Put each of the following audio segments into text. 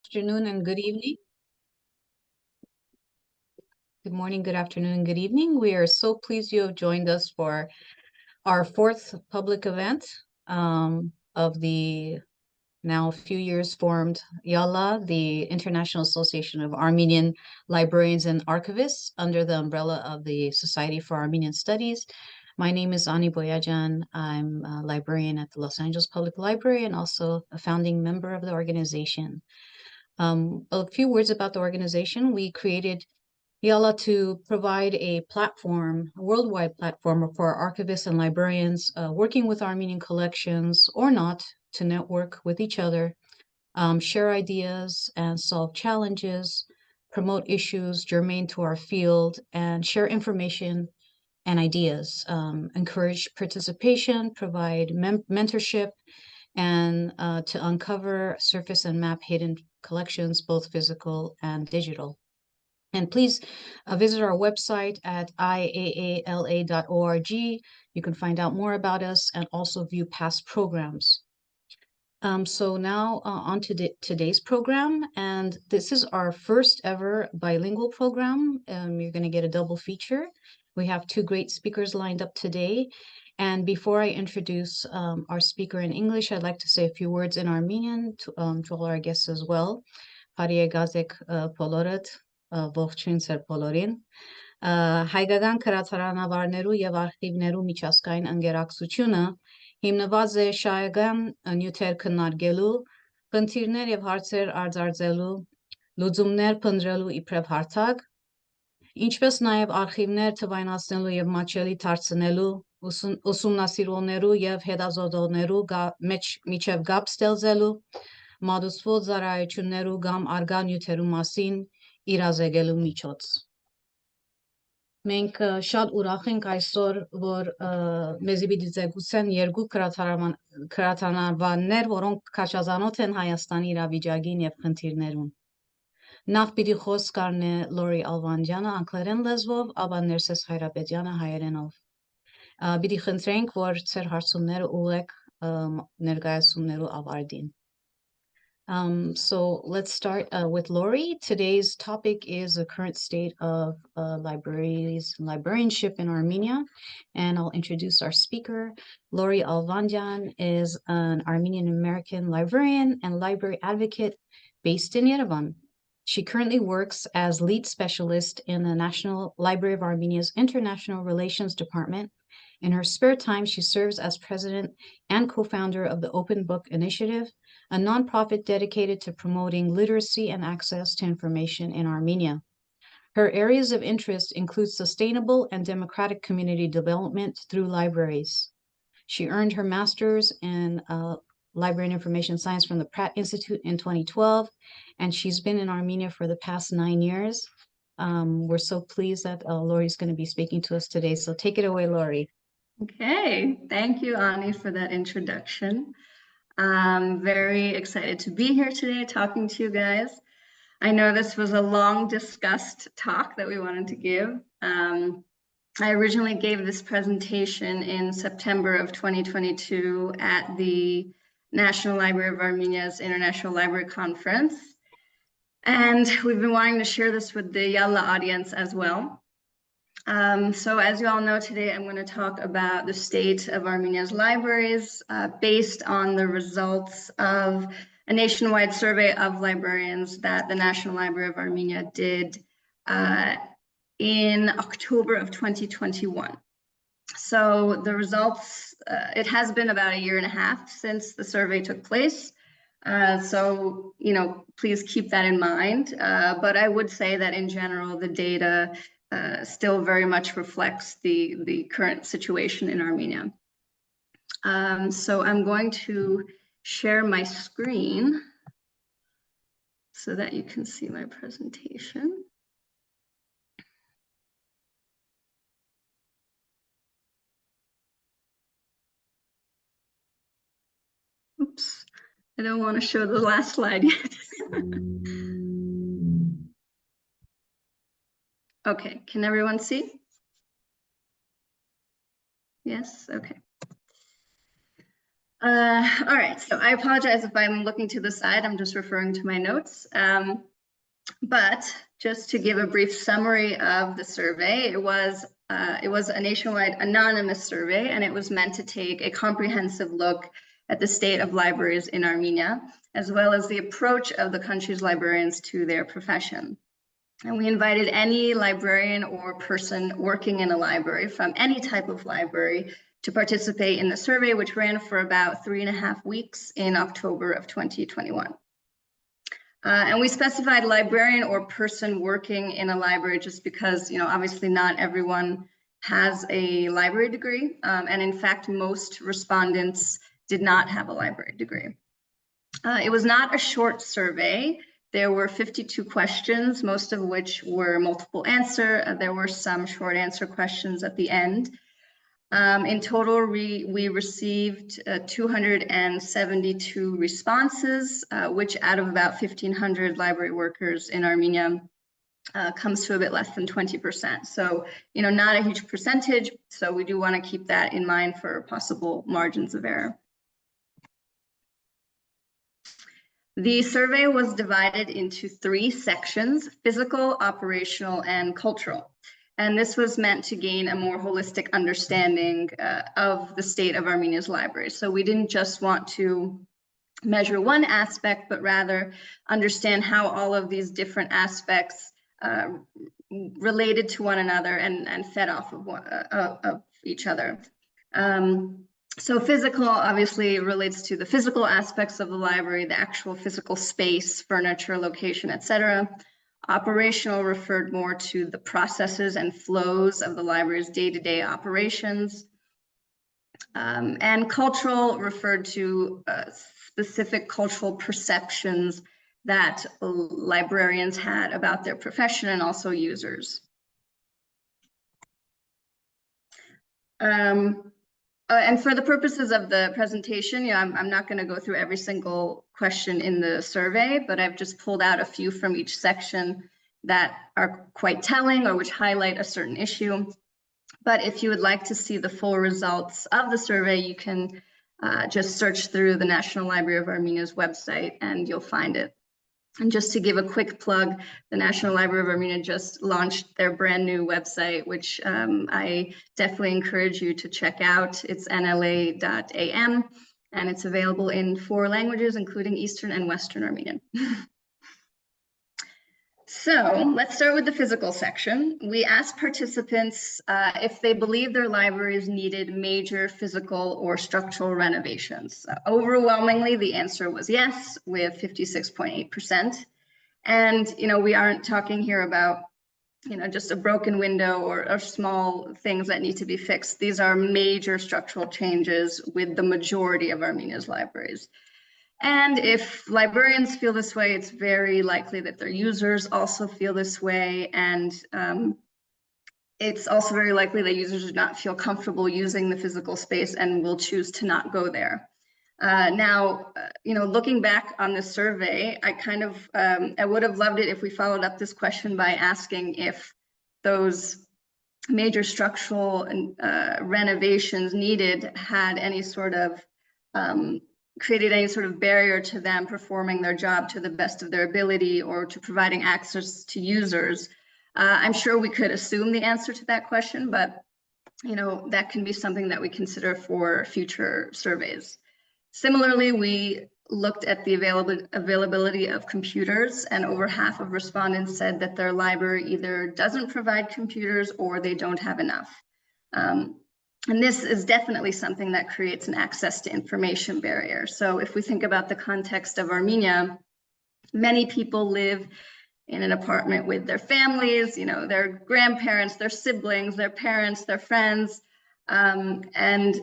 Afternoon and good evening. Good morning, good afternoon, and good evening. We are so pleased you have joined us for our fourth public event of the now a few years formed IAALA, the International Association of Armenian Librarians and Archivists, under the umbrella of the Society for Armenian Studies. My name is Ani Boyajan. I'm a librarian at the Los Angeles Public Library and also a founding member of the organization. A few words about the organization. We created IAALA to provide a platform, a worldwide platform for archivists and librarians working with Armenian collections or not to network with each other, share ideas and solve challenges, promote issues germane to our field, and share information and ideas, encourage participation, provide mentorship, and to uncover, surface, and map hidden collections, both physical and digital. And please visit our website at IAALA.org. You can find out more about us and also view past programs. So now on to today's program, and this is our first ever bilingual program. You're going to get a double feature. We have two great speakers lined up today. And before I introduce our speaker in English, I'd like to say a few words in Armenian to all our guests as well. Հարիեգազեք բոլորդ, ողջույն ձեր բոլորին։ Հայկական քրատարանավարներու եւ արխիվներու միջազգային ընկերակցությունը հիմնված է շահական նյութեր քննարկելու, խնդիրներ եւ հարցեր արձարծելու, լուծումներ փնտրելու իբրև հարթակ, ինչպես նաեւ արխիվներ թվայնացնելու եւ մատչելի դարձնելու, ուսումնասիրողներու եւ հետազոտողներու միջև գապ ստեղծելու, մատուցված ծառայություններու կամ արգա նյութերու մասին իրազեկելու միջոց։ Մենք շատ ուրախ ենք այսօր, որ մեզի պիտի ձգուցեն երկու քրատարանավարներ, որոնք քաշազանոթ են Հայաստանի իրավիճակին եւ խնդիրներուն։ Նախ պիտի խոսք կառնե Լորի Ալվանդյանը անգլերեն լեզվով, ապա Ներսես Հայրապետյանը հայերենով։ Պիտի խնդրենք, որ ձեր հարցումները ուղեք ներկայացումներու ավարտին։ So let's start with Lori. Today's topic is the current state of libraries and librarianship in Armenia. And I'll introduce our speaker. Lori Alvandyan is an Armenian-American librarian and library advocate based in Yerevan. She currently works as lead specialist in the National Library of Armenia's International Relations Department. In her spare time, she serves as president and co-founder of the Open Book Initiative, a nonprofit dedicated to promoting literacy and access to information in Armenia. Her areas of interest include sustainable and democratic community development through libraries. She earned her master's in Library and Information Science from the Pratt Institute in 2012, and she's been in Armenia for the past 9 years. We're so pleased that Lori's going to be speaking to us today. So take it away, Lori. Okay, thank you, Ani, for that introduction. I'm very excited to be here today talking to you guys. I know this was a long discussed talk that we wanted to give. I originally gave this presentation in September of 2022 at the National Library of Armenia's International Library Conference. And we've been wanting to share this with the IAALA audience as well. So as you all know, today I'm going to talk about the state of Armenia's libraries based on the results of a nationwide survey of librarians that the National Library of Armenia did in October of 2021. So the results, it has been about 1.5 years since the survey took place. So, please keep that in mind. But I would say that in general, the data still very much reflects the current situation in Armenia. So I'm going to share my screen so that you can see my presentation. Oops, I don't want to show the last slide yet. Okay, can everyone see? Yes, okay. All right, so I apologize if I'm looking to the side. I'm just referring to my notes. But just to give a brief summary of the survey, it was a nationwide anonymous survey, and it was meant to take a comprehensive look at the state of libraries in Armenia, as well as the approach of the country's librarians to their profession. And we invited any librarian or person working in a library from any type of library to participate in the survey, which ran for about 3.5 weeks in October of 2021. And we specified librarian or person working in a library just because, obviously not everyone has a library degree. And in fact, most respondents did not have a library degree. It was not a short survey. There were 52 questions, most of which were multiple answer. There were some short answer questions at the end. In total, we received 272 responses, which out of about 1,500 library workers in Armenia comes to a bit less than 20%. So, not a huge percentage. So we do want to keep that in mind for possible margins of error. The survey was divided into 3 sections: physical, operational, and cultural. And this was meant to gain a more holistic understanding of the state of Armenia's libraries. So we didn't just want to measure one aspect, but rather understand how all of these different aspects related to one another and fed off of each other. So physical obviously relates to the physical aspects of the library, the actual physical space, furniture, location, etc. Operational referred more to the processes and flows of the library's day-to-day operations. And cultural referred to specific cultural perceptions that librarians had about their profession and also users. And for the purposes of the presentation, I'm not going to go through every single question in the survey, but I've just pulled out a few from each section that are quite telling or which highlight a certain issue. But if you would like to see the full results of the survey, you can just search through the National Library of Armenia's website and you'll find it. And just to give a quick plug, the National Library of Armenia just launched their brand new website, which I definitely encourage you to check out. It's nla.am, and it's available in 4 languages, including Eastern and Western Armenian. So let's start with the physical section. We asked participants if they believe their libraries needed major physical or structural renovations. Overwhelmingly, the answer was yes, with 56.8%. And, we aren't talking here about, just a broken window or small things that need to be fixed. These are major structural changes with the majority of Armenia's libraries. And if librarians feel this way, it's very likely that their users also feel this way. And it's also very likely that users do not feel comfortable using the physical space and will choose to not go there. Now, looking back on this survey, I would have loved it if we followed up this question by asking if those major structural renovations needed had any sort of created any sort of barrier to them performing their job to the best of their ability or to providing access to users. I'm sure we could assume the answer to that question, but that can be something that we consider for future surveys. Similarly, we looked at the availability of computers, and over half of respondents said that their library either doesn't provide computers or they don't have enough. And this is definitely something that creates an access to information barrier. So if we think about the context of Armenia, many people live in an apartment with their families, their grandparents, their siblings, their parents, their friends, and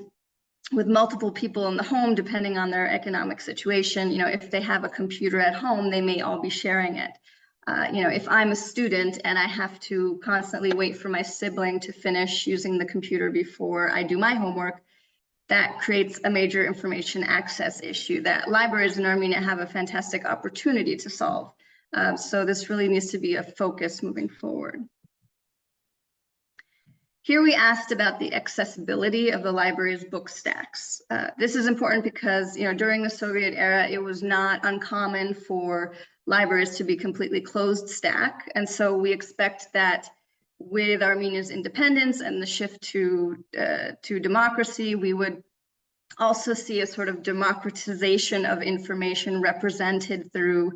with multiple people in the home, depending on their economic situation, if they have a computer at home, they may all be sharing it. If I'm a student and I have to constantly wait for my sibling to finish using the computer before I do my homework, that creates a major information access issue that libraries in Armenia have a fantastic opportunity to solve. So this really needs to be a focus moving forward. Here we asked about the accessibility of the library's book stacks. This is important because, during the Soviet era, it was not uncommon for libraries to be completely closed stack. And so we expect that with Armenia's independence and the shift to democracy, we would also see a sort of democratization of information represented through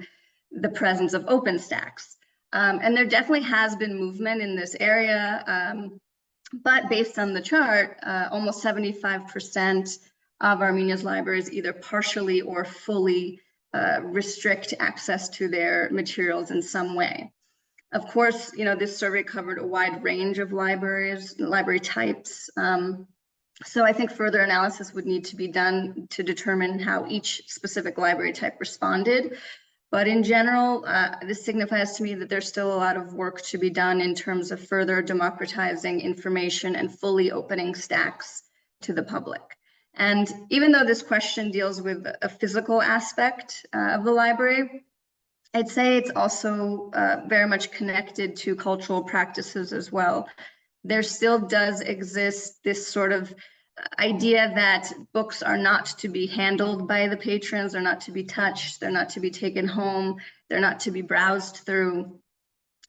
the presence of open stacks. And there definitely has been movement in this area. But based on the chart, almost 75% of Armenia's libraries either partially or fully restrict access to their materials in some way. Of course, this survey covered a wide range of library types. So I think further analysis would need to be done to determine how each specific library type responded. But in general, this signifies to me that there's still a lot of work to be done in terms of further democratizing information and fully opening stacks to the public. And even though this question deals with a physical aspect of the library, I'd say it's also very much connected to cultural practices as well. There still does exist this sort of idea that books are not to be handled by the patrons, they're not to be touched, they're not to be taken home, they're not to be browsed through.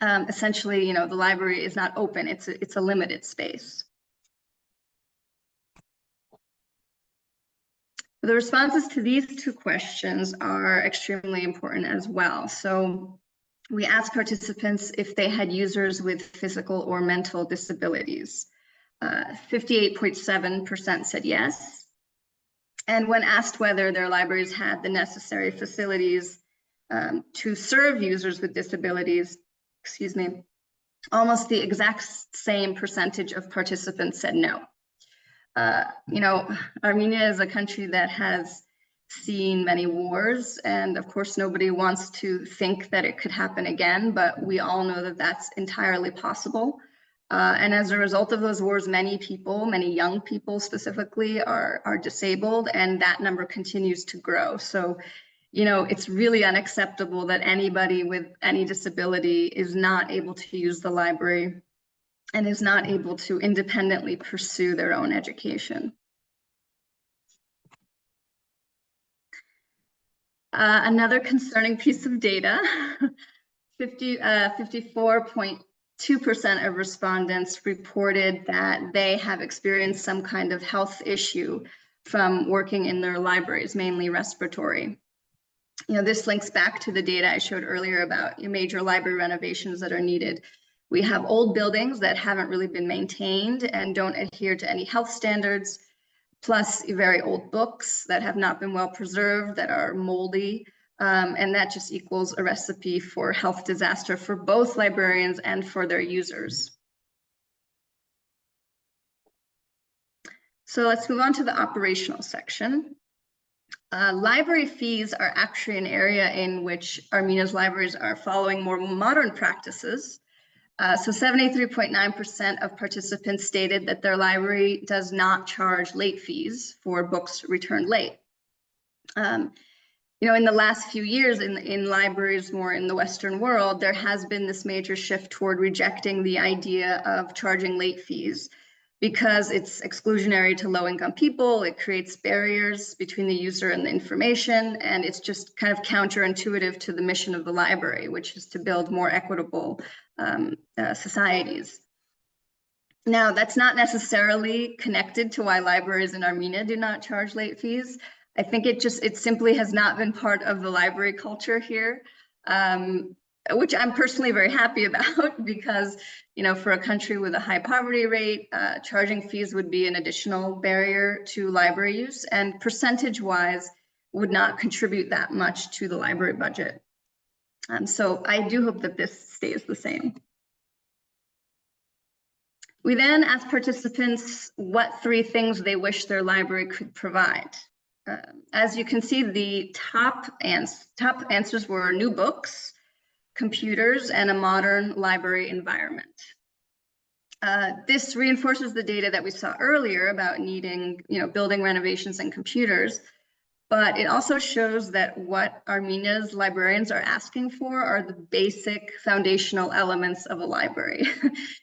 Essentially, the library is not open, it's a limited space. The responses to these two questions are extremely important as well. So we asked participants if they had users with physical or mental disabilities. 58.7% said yes. And when asked whether their libraries had the necessary facilities to serve users with disabilities, almost the exact same percentage of participants said no. Armenia is a country that has seen many wars, and of course nobody wants to think that it could happen again, but we all know that that's entirely possible. And as a result of those wars, many people, many young people specifically, are disabled, and that number continues to grow. So, it's really unacceptable that anybody with any disability is not able to use the library and is not able to independently pursue their own education. Another concerning piece of data, 54.2% of respondents reported that they have experienced some kind of health issue from working in their libraries, mainly respiratory. This links back to the data I showed earlier about major library renovations that are needed. We have old buildings that haven't really been maintained and don't adhere to any health standards, plus very old books that have not been well preserved, that are moldy, and that just equals a recipe for health disaster for both librarians and for their users. So let's move on to the operational section. Library fees are actually an area in which Armenia's libraries are following more modern practices. So 73.9% of participants stated that their library does not charge late fees for books returned late. In the last few years in libraries more in the Western world, there has been this major shift toward rejecting the idea of charging late fees because it's exclusionary to low-income people, it creates barriers between the user and the information, and it's just kind of counterintuitive to the mission of the library, which is to build more equitable societies. Now, that's not necessarily connected to why libraries in Armenia do not charge late fees. I think it simply has not been part of the library culture here, which I'm personally very happy about because, for a country with a high poverty rate, charging fees would be an additional barrier to library use, and percentage-wise would not contribute that much to the library budget. So I do hope that this stays the same. We then asked participants what 3 things they wish their library could provide. As you can see, the top answers were new books, computers, and a modern library environment. This reinforces the data that we saw earlier about needing, building renovations and computers. but it also shows that what Armenia's librarians are asking for are the basic foundational elements of a library.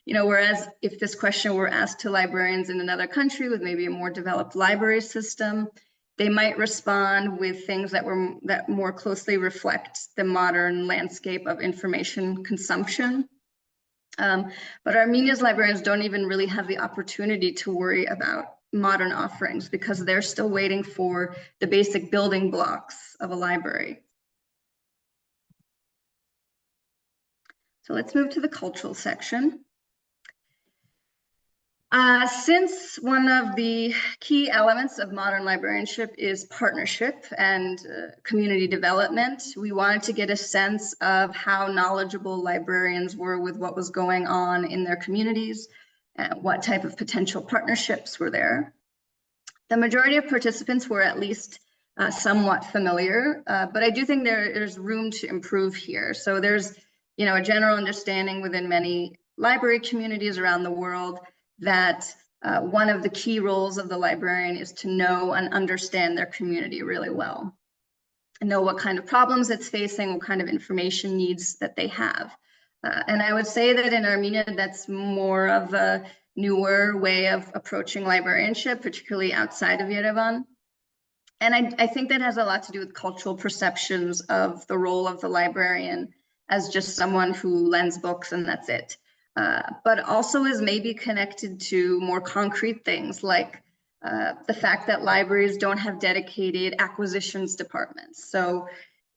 Whereas if this question were asked to librarians in another country with maybe a more developed library system, they might respond with things that more closely reflect the modern landscape of information consumption. But Armenia's librarians don't even really have the opportunity to worry about modern offerings because they're still waiting for the basic building blocks of a library. So let's move to the cultural section. Since one of the key elements of modern librarianship is partnership and community development, we wanted to get a sense of how knowledgeable librarians were with what was going on in their communities, and what type of potential partnerships were there. The majority of participants were at least somewhat familiar, but I do think there's room to improve here. So there's a general understanding within many library communities around the world that one of the key roles of the librarian is to know and understand their community really well, and know what kind of problems it's facing, what kind of information needs that they have. And I would say that in Armenia, that's more of a newer way of approaching librarianship, particularly outside of Yerevan. And I think that has a lot to do with cultural perceptions of the role of the librarian as just someone who lends books and that's it. But also is maybe connected to more concrete things like the fact that libraries don't have dedicated acquisitions departments. So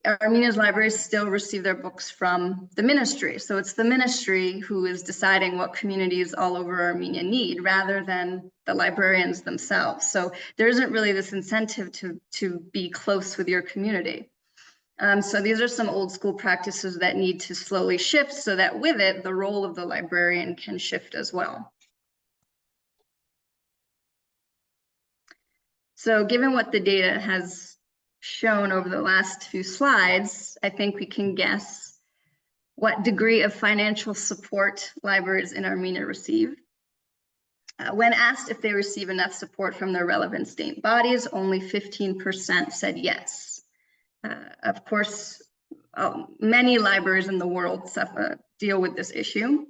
Armenia's libraries still receive their books from the ministry. So it's the ministry who is deciding what communities all over Armenia need rather than the librarians themselves. So there isn't really this incentive to be close with your community. So these are some old school practices that need to slowly shift so that with it, the role of the librarian can shift as well. So given what the data has shown over the last few slides, I think we can guess what degree of financial support libraries in Armenia receive. When asked if they receive enough support from their relevant state bodies, only 15% said yes. Of course, many libraries in the world deal with this issue,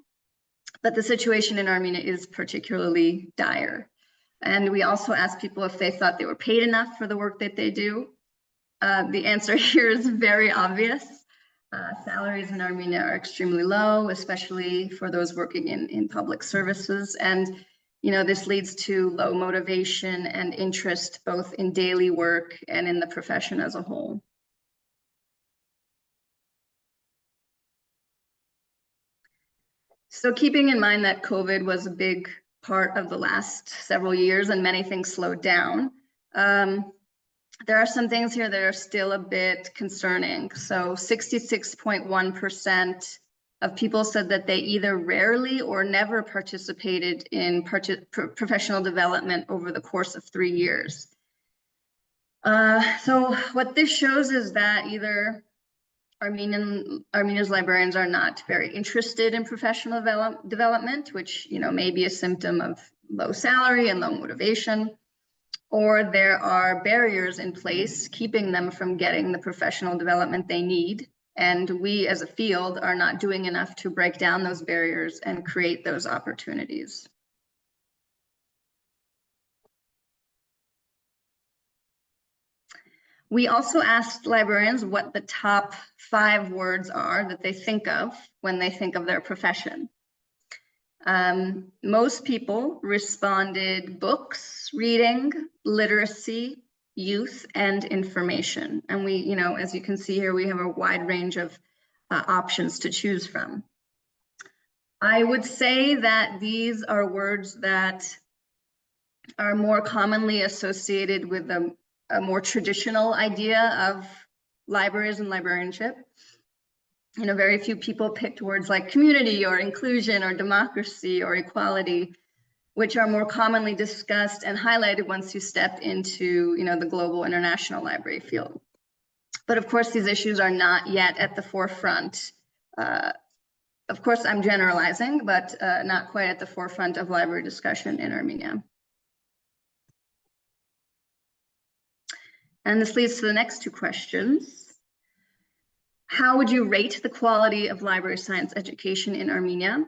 but the situation in Armenia is particularly dire. And we also asked people if they thought they were paid enough for the work that they do. The answer here is very obvious. Salaries in Armenia are extremely low, especially for those working in public services. And this leads to low motivation and interest both in daily work and in the profession as a whole. So keeping in mind that COVID was a big part of the last several years and many things slowed down, there are some things here that are still a bit concerning. So 66.1% of people said that they either rarely or never participated in professional development over the course of 3 years. So what this shows is that either Armenia's librarians are not very interested in professional development, which may be a symptom of low salary and low motivation, or there are barriers in place keeping them from getting the professional development they need. And we as a field are not doing enough to break down those barriers and create those opportunities. We also asked librarians what the top 5 words are that they think of when they think of their profession. Most people responded books, reading, literacy, youth, and information. And we, as you can see here, we have a wide range of options to choose from. I would say that these are words that are more commonly associated with a more traditional idea of libraries and librarianship. Very few people picked words like community or inclusion or democracy or equality, which are more commonly discussed and highlighted once you step into the global international library field. But of course, these issues are not yet at the forefront. Of course, I'm generalizing, but not quite at the forefront of library discussion in Armenia. And this leads to the next two questions. How would you rate the quality of library science education in Armenia?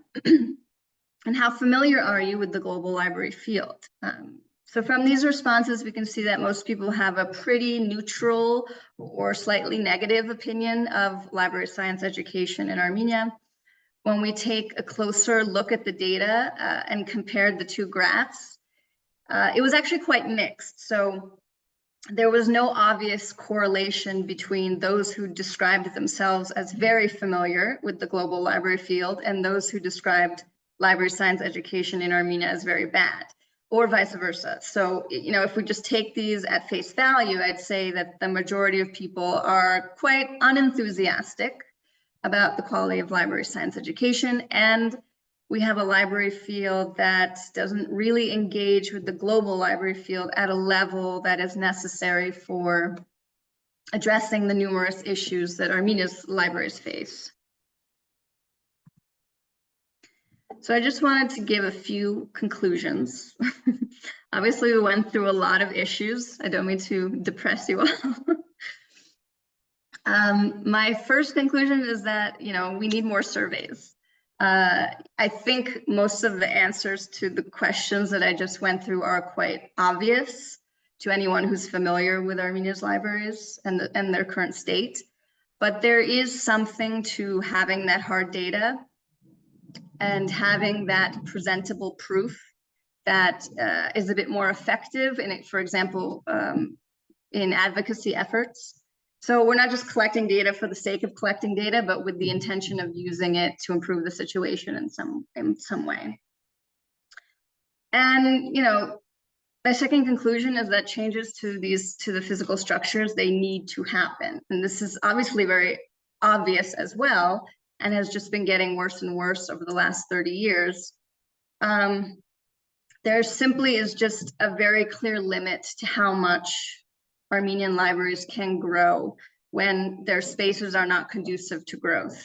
And how familiar are you with the global library field? So from these responses, we can see that most people have a pretty neutral or slightly negative opinion of library science education in Armenia. When we take a closer look at the data and compared the two graphs, it was actually quite mixed. So there was no obvious correlation between those who described themselves as very familiar with the global library field and those who described library science education in Armenia as very bad, or vice versa. So, if we just take these at face value, I'd say that the majority of people are quite unenthusiastic about the quality of library science education, and we have a library field that doesn't really engage with the global library field at a level that is necessary for addressing the numerous issues that Armenia's libraries face. So I just wanted to give a few conclusions. Obviously, we went through a lot of issues. I don't mean to depress you all. My first conclusion is that, we need more surveys. I think most of the answers to the questions that I just went through are quite obvious to anyone who's familiar with Armenia's libraries and their current state. But there is something to having that hard data and having that presentable proof that is a bit more effective in it, for example, in advocacy efforts. So we're not just collecting data for the sake of collecting data, but with the intention of using it to improve the situation in some way. And my second conclusion is that changes to the physical structures, they need to happen. And this is obviously very obvious as well, and has just been getting worse and worse over the last 30 years. There simply is just a very clear limit to how much Armenian libraries can grow when their spaces are not conducive to growth.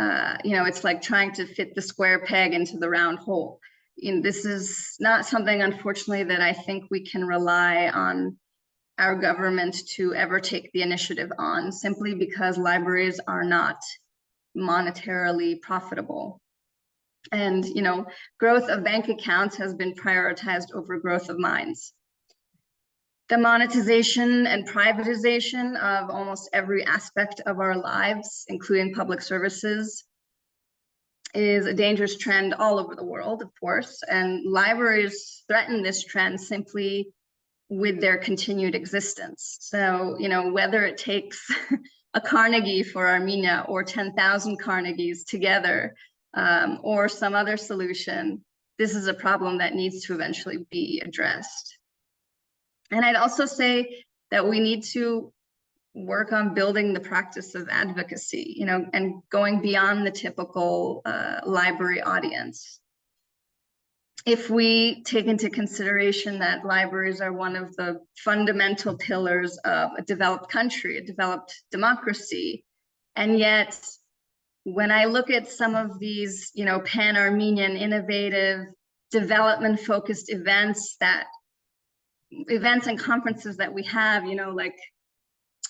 It's like trying to fit the square peg into the round hole. This is not something, unfortunately, that I think we can rely on our government to ever take the initiative on, simply because libraries are not monetarily profitable. And, growth of bank accounts has been prioritized over growth of minds. The monetization and privatization of almost every aspect of our lives, including public services, is a dangerous trend all over the world, of course, and libraries threaten this trend simply with their continued existence. So, whether it takes a Carnegie for Armenia or 10,000 Carnegies together, or some other solution, this is a problem that needs to eventually be addressed. And I'd also say that we need to work on building the practice of advocacy, and going beyond the typical library audience. If we take into consideration that libraries are one of the fundamental pillars of a developed country, a developed democracy, and yet when I look at some of these, pan-Armenian, innovative, development-focused events and conferences that we have, like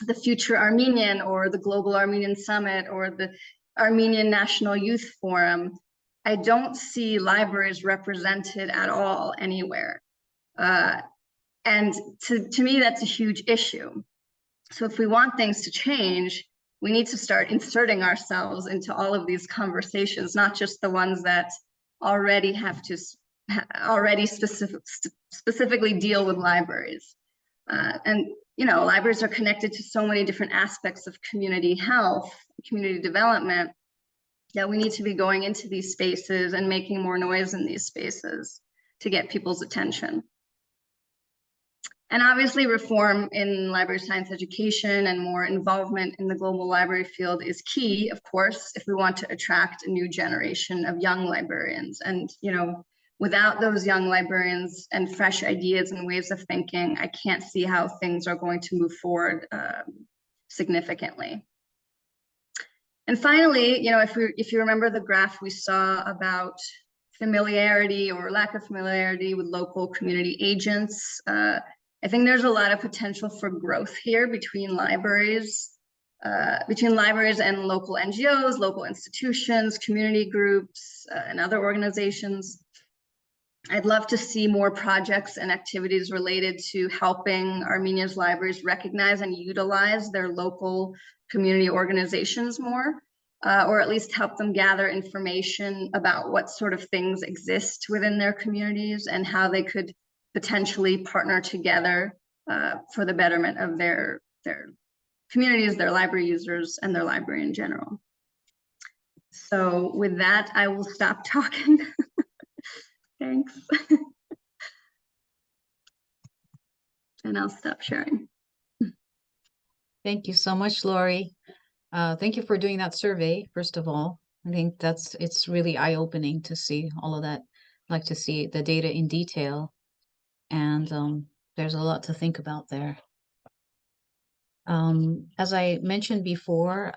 the Future Armenian or the Global Armenian Summit or the Armenian National Youth Forum, I don't see libraries represented at all anywhere. And to me, that's a huge issue. So if we want things to change, we need to start inserting ourselves into all of these conversations, not just the ones that already specifically deal with libraries. And libraries are connected to so many different aspects of community health, community development, that we need to be going into these spaces and making more noise in these spaces to get people's attention. And obviously reform in library science education and more involvement in the global library field is key, of course, if we want to attract a new generation of young librarians. And, without those young librarians and fresh ideas and ways of thinking, I can't see how things are going to move forward significantly. And finally, if you remember the graph we saw about familiarity or lack of familiarity with local community agents, I think there's a lot of potential for growth here between libraries and local NGOs, local institutions, community groups, and other organizations. I'd love to see more projects and activities related to helping Armenia's libraries recognize and utilize their local community organizations more, or at least help them gather information about what sort of things exist within their communities and how they could potentially partner together for the betterment of their communities, their library users, and their library in general. So with that, I will stop talking. Thanks. And I'll stop sharing. Thank you so much, Lori. Thank you for doing that survey, first of all. I think it's really eye-opening to see all of that. I'd like to see the data in detail. And there's a lot to think about there. As I mentioned before,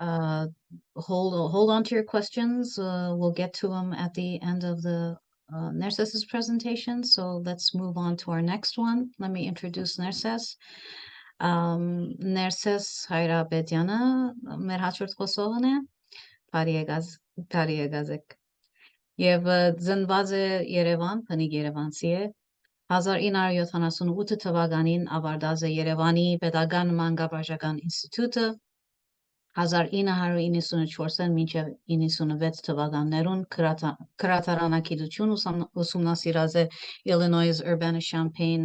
hold on to your questions. We'll get to them at the end of the Nerses's presentation. So let's move on to our next one. Let me introduce Nerses. Nerses Հայրապետյանը մեր հաջորդ խոսողն է, Բարի եկեք։ Եվ ծնված է Երևան, բնիկ Երևանցի է։ 1978 թվականին ավարտած է Երևանի Պետական Մանկաբաժական ինստիտուտը, 1994-ին մինչև 96 թվականներուն քրատարանագիտություն ուսումնասիրած է Illinois Urbana-Champaign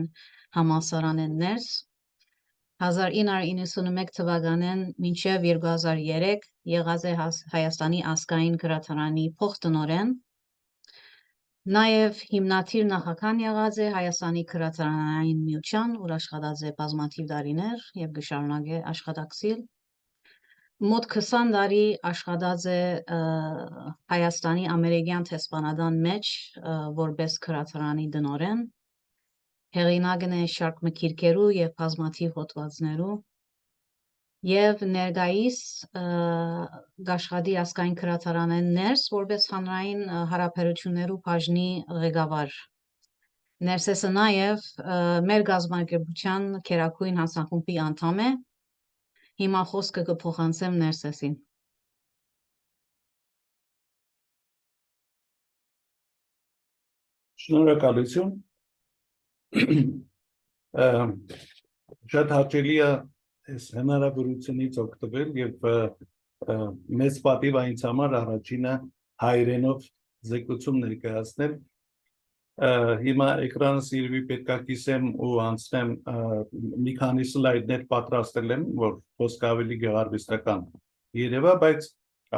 համալսարանեն ներս, 1991 թվականին մինչև 2003 եղած է Հայաստանի ազգային գրադարանի փոխտնօրեն, նաև հիմնադիր նախագահ եղած է Հայաստանի գրադարանային միության, որ աշխատած է բազմաթիվ տարիներ եւ կշարունակի աշխատակցել, մոտ 20 տարի աշխատած է Հայաստանի ամերիկյան տեսփանադան մեջ որպես գրադարանի տնօրեն, հեղինակն է շարք մգիրքերու եւ բազմաթիվ հոդվածներու եւ ներկայիս Գաշխատի ազգային գրադարանեն ներս որպես հանրային հարաբերություններու բաժնի ղեկավար։ Ներսեսը նաեւ մեր գազམ་ակերպության քերակույն հանձնախումբի անդամ է։ Հիմա խոսքը կփոխանցեմ Ներսեսին։ Շնորհակալություն։ Շատ հաճելի է այս հնարավորությունից օգտվել եւ մեծ պատիվ այնց համար առաջինը հայրենով զեկուցում ներկայացնել։ Հիմա էկրանս իրվի պետք է կիսեմ ու անցնեմ մի քանի սլայդներ պատրաստել եմ, որ խոսքը ավելի գեղարվեստական երևա, բայց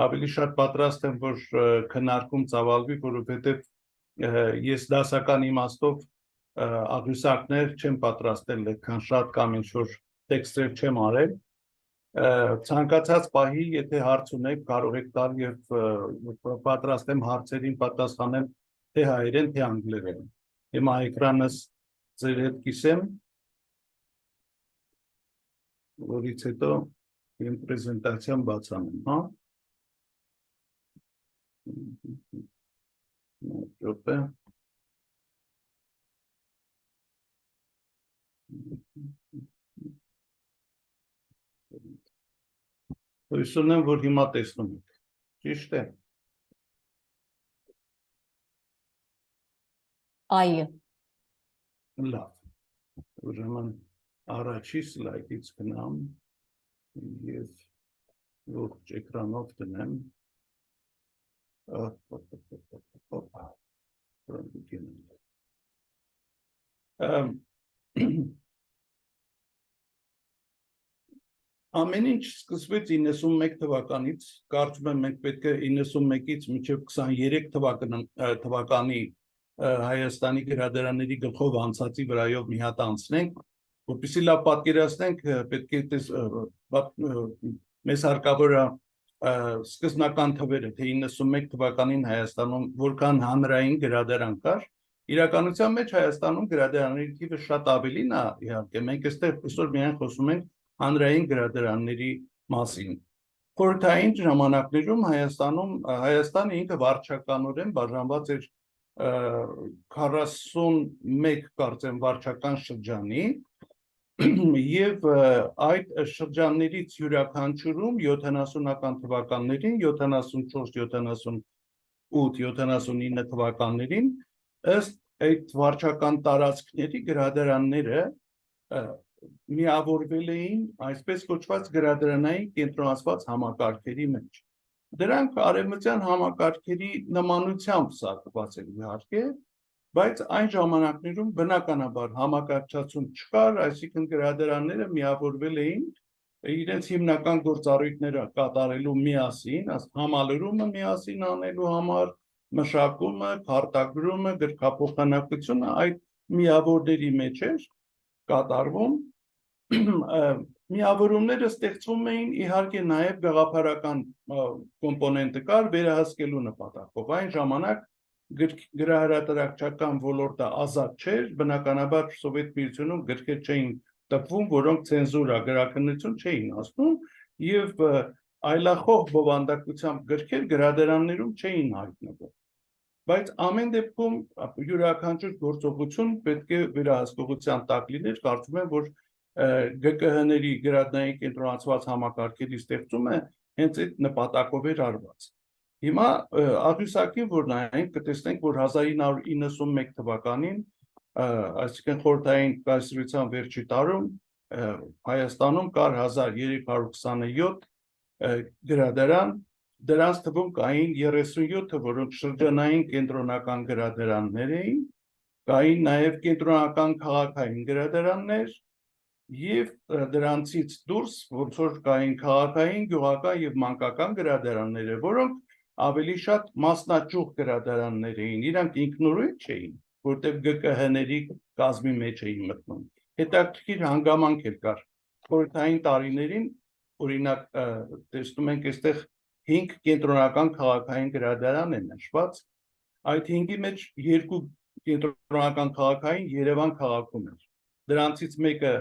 ավելի շատ պատրաստ եմ, որ քննարկում ծավալվի, որովհետեւ ես դասական իմաստով աղյուսակներ չեմ պատրաստել այդքան շատ կամ ինչ-որ տեքստեր չեմ արել, ցանկացած պահի, եթե հարց ունեք, կարող եք տալ եւ պատրաստ եմ հարցերին պատասխանել թե հայերեն, թե անգլերեն։ Հիմա էկրանս ձեր հետ կիսեմ, որից հետո իմ պրեզենտացիան բացանեմ, հա։ Րոպե։ Հույս ունեմ, որ հիմա տեսնում եք, ճիշտ է։ Այո։ Լավ, ուրեմն առաջի սլայդից գնամ և ողջ էկրանով դնեմ։ Ամեն ինչ սկսվեց 91 թվականից, կարծում եմ մենք պետք է 91-ից մինչև 23 թվականի Հայաստանի գրադարանների գլխով անցածի վրայով մի հատ անցնենք, որպեսզի լավ պատկերացնենք, պետք է մեզ հարկավոր է սկզբնական թվերը, թե 91 թվականին Հայաստանում որքան հանրային գրադարան կար, իրականության մեջ Հայաստանում գրադարանների թիվը շատ ավելին է, իհարկե, մենք այստեղ այսօր միայն խոսում ենք հանրային գրադարանների մասին։ Խորհրդային ժամանակներում Հայաստանը ինքը վարչականորեն բաժանված էր 41 կարծեմ վարչական շրջանի, Եվ այդ շրջաններից յուրաքանչյուրում 70-ական թվականներին, 74, 78, 79 թվականներին ըստ այդ վարչական տարածքների գրադարանները միավորվել էին այսպես կոչված գրադարանային կենտրոնացված համակարգերի մեջ։ Դրանք արևմտյան համակարգերի նմանությամբ սարքված են իհարկե, բայց այն ժամանակներում բնականաբար համակարգչացում չկար, այսինքն գրադարանները միավորվել էին իրենց հիմնական գործառույթները կատարելու միասին, համալրումը միասին անելու համար, մշակումը, քարտագրումը, գրքափոխանակությունը այդ միավորների մեջ էր կատարվում։ Միավորումները ստեղծվում էին իհարկե նաև գաղափարական կոմպոնենտը կար վերահսկելու նպատակով։ Այն ժամանակ գրահրատարակչական ոլորտը ազատ չէր, բնականաբար Սովետ Միությունում գրքեր չէին տպվում, որոնք ցենզուրա, գրաքննություն չէին ասում, եւ այլախոհ բովանդակությամբ գրքեր գրադարաններում չէին հայտնվում։ Բայց ամեն դեպքում յուրաքանչյուր գործողություն պետք է վերահսկողության տակ լիներ, կարծում եմ, որ ԳԿՀ-ների գրադարանային կենտրոնացված համակարգերի ստեղծումը հենց այդ նպատակով էր արված։ Հիմա աղյուսակին որ նայենք, կտեսնենք, որ 1991 թվականին, այսինքն խորհրդային կայսրության վերջի տարում Հայաստանում կար 1327 գրադարան, դրանց թվում կային 37-ը, որոնք շրջանային կենտրոնական գրադարաններ էին, կային նաև կենտրոնական քաղաքային գրադարաններ եւ դրանցից դուրս ոնց որ կային քաղաքային, գյուղական եւ մանկական գրադարանները, որոնք ավելի շատ մասնաճյուղ գրադարաններ էին, իրանք ինքնուրույն չէին, որտեղ ԳԿՀ-ների կազմի մեջ էին մտնում։ Հետաքրքիր հանգամանք էլ կար։ Խորհրդային տարիներին, օրինակ, տեսնում ենք այստեղ 5 կենտրոնական քաղաքային գրադարան են նշված, այդ 5-ի մեջ 2 կենտրոնական քաղաքային Երևան քաղաքում էր։ Դրանցից մեկը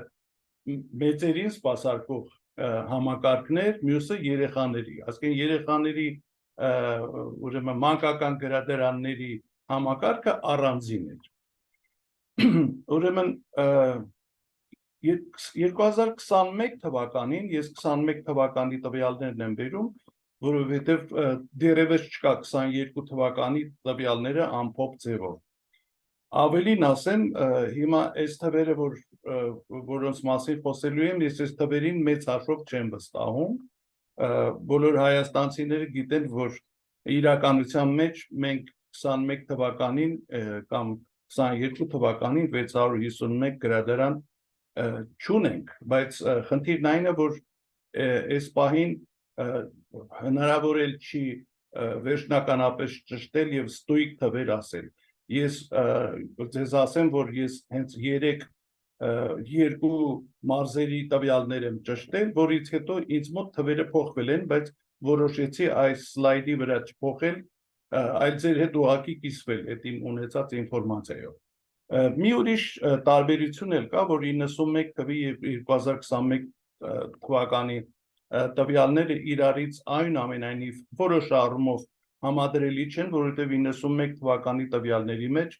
մեծերին սպասարկող համակարգներ, մյուսը երեխաների, ասկեն երեխաների ուրեմն մանկական գրադարանների համակարգը առանձին էր։ Ուրեմն 2021 թվականին, ես 21 թվականի տվյալներն եմ բերում, որովհետև դեռևս չկա 22 թվականի տվյալները ամփոփ ձևով։ Ավելին ասեմ, հիմա այս թվերը, որոնց մասին խոսելու եմ, ես այս թվերին մեծ հաշվով չեմ վստահում, բոլոր հայաստանցիները գիտեն, որ իրականության մեջ մենք 21 թվականին կամ 22 թվականին 651 գրադարան չունենք, բայց խնդիրն այն է, որ այս պահին հնարավոր էլ չի վերջնականապես ճշտել եւ ստույգ թվեր ասել։ Ես ձեզ ասեմ, որ ես հենց 2 մարզերի տվյալներ եմ ճշտել, որից հետո ինձ մոտ թվերը փոխվել են, բայց որոշեցի այս սլայդի վրա չփոխել, այլ ձեր հետ ուղղակի կիսվել այդ իմ ունեցած ինֆորմացիայով։ Մի ուրիշ տարբերություն էլ կա, որ 91 թվի եւ 2021 թվականի տվյալները իրարից այնուամենայնիվ որոշ առումով համադրելի չեն, որովհետև 91 թվականի տվյալների մեջ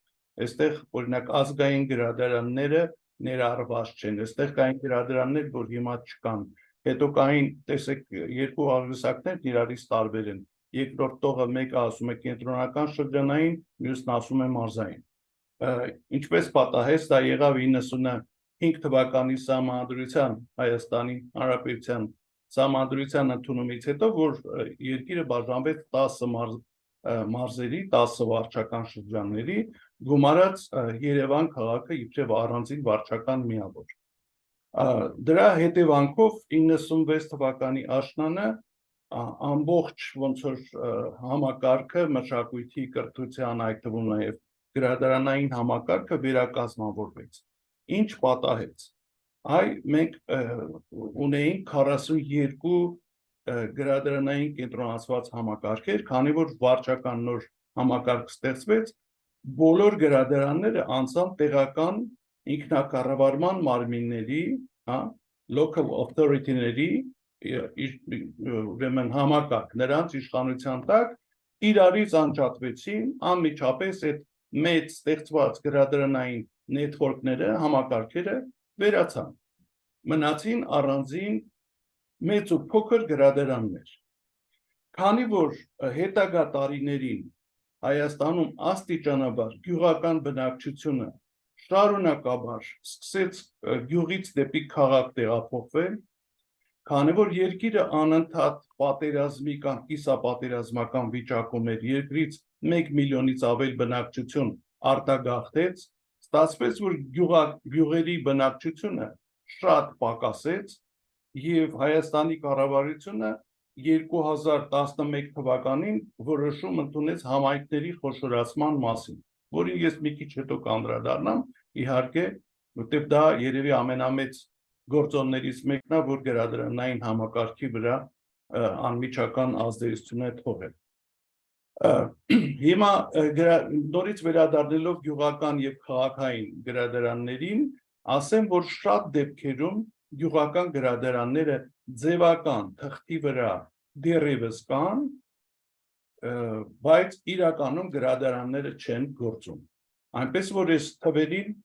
այստեղ օրինակ ազգային գրադարանները ներառված չեն, այստեղ կային գրադարաններ, որ հիմա չկան, հետո կային, տեսեք, երկու աղյուսակներ իրարից տարբեր են, երկրորդ տողը մեկը ասում է կենտրոնական շրջանային, մյուսն ասում է մարզային։ Ինչպես պատահեց, դա եղավ 95 թվականի Սահմանադրության, Հայաստանի Հանրապետության Սահմանադրության ընդունումից հետո, որ երկիրը բաժանվեց 10 մարզերի, 10 վարչական շրջանների, գումարած Երևան քաղաքը իբրև առանձին վարչական միավոր։ Դրա հետևանքով 96 թվականի աշնանը ամբողջ ոնց որ համակարգը, մշակույթի, կրթության, այդ թվում նաև գրադարանային համակարգը վերակազմավորվեց։ Ինչ պատահեց։ Այ մենք ունեինք 42 գրադարանային կենտրոնացված համակարգեր, քանի որ վարչական նոր համակարգ ստեղծվեց, բոլոր գրադարանները անցան տեղական ինքնակառավարման մարմինների, local authority-ների ուրեմն համակարգ, նրանց իշխանության տակ իրարից անջատվեցին, անմիջապես այդ մեծ ստեղծված գրադարանային նետվորքները, համակարգերը վերացան։ մնացին առանձին մեծ ու փոքր գրադարաններ։ Քանի որ հետագա տարիներին Հայաստանում աստիճանաբար գյուղական բնակչությունը շարունակաբար սկսեց գյուղից դեպի քաղաք տեղափոխվել, քանի որ երկիրը անընդհատ պատերազմի կամ կիսապատերազմական վիճակում էր, երկրից 1 միլիոնից ավել բնակչություն արտագաղթեց, ստացվեց, որ գյուղերի բնակչությունը շատ պակասեց եւ Հայաստանի կառավարությունը 2011 թվականին որոշում ընդունեց համայնքների խոշորացման մասին, որին ես մի քիչ հետո կանդրադառնամ, իհարկե, որտեղ դա երևի ամենամեծ գործոններից մեկն է, որ գրադարանային համակարգի վրա անմիջական ազդեցություն է թողել։ Հիմա նորից վերադառնալով գյուղական եւ քաղաքային գրադարաններին, ասեմ, որ շատ դեպքերում գյուղական գրադարանները ձևական թղթի վրա դեռևս կան, բայց իրականում գրադարանները չեն գործում։ Այնպես որ այս թվերին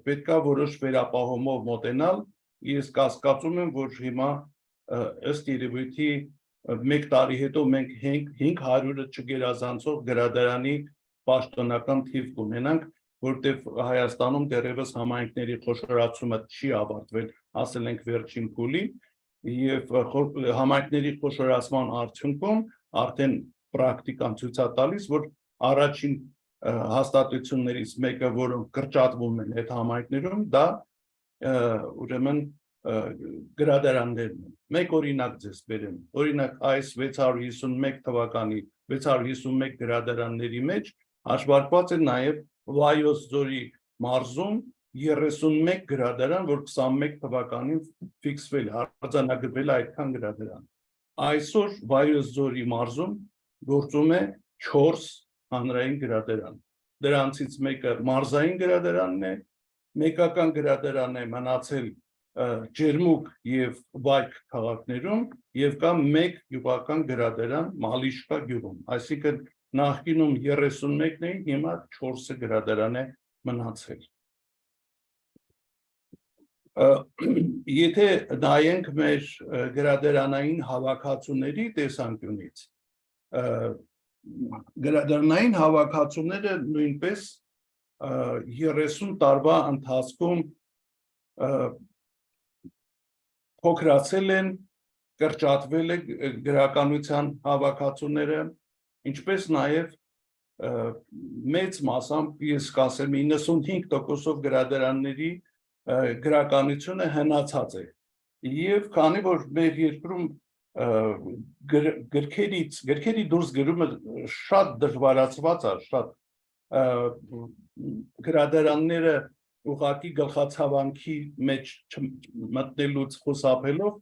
պետքա որոշ վերապահումով մոտենալ, ես կասկածում եմ, որ հիմա ըստ երևույթի 1 տարի հետո մենք 500-ը չգերազանցող գրադարանի պաշտոնական թիվ կունենանք, որտեղ Հայաստանում դեռևս համայնքների խոշորացումը չի ավարտվել, ասել ենք վերջին փուլի, եւ համայնքների խոշորացման արդյունքում արդեն պրակտիկան ցույց է տալիս, որ առաջին հաստատություններից մեկը, որոնք կրճատվում են այդ համայնքներում, դա ուրեմն գրադարաններն են։ Մեկ օրինակ ձեզ բերեմ, օրինակ այս 651 թվականի 651 գրադարանների մեջ հաշվարկված է նաև Վայոց ձորի մարզում 31 գրադարան, որ 21 թվականին ֆիքսվել, արձանագրվել այդքան գրադարան։ Այսօր Վայոց ձորի մարզում գործում է 4 հանրային գրադարան։ Դրանցից մեկը մարզային գրադարանն է, մեկական գրադարան է մնացել Ջերմուկ եւ Վայք քաղաքներում եւ կա մեկ գյուղական գրադարան Մալիշկա գյուղում, այսինքն նախկինում 31-ն էին, հիմա 4 գրադարան է մնացել։ Եթե նայենք մեր գրադարանային հավաքածուների տեսանկյունից, գրադարանային հավաքածուները նույնպես 30 տարվա ընթացքում փոքրացել են, կրճատվել է գրականության հավաքածուները, ինչպես նաև մեծ մասամբ, ես կասեմ 95%-ով գրադարանների գրականությունը հնացած է։ Եվ քանի որ մեր երկրում գրքերի դուրս գրումը շատ դժվարացված է, շատ գրադարանները ուղղակի գլխացավանքի մեջ մտնելուց խուսափելով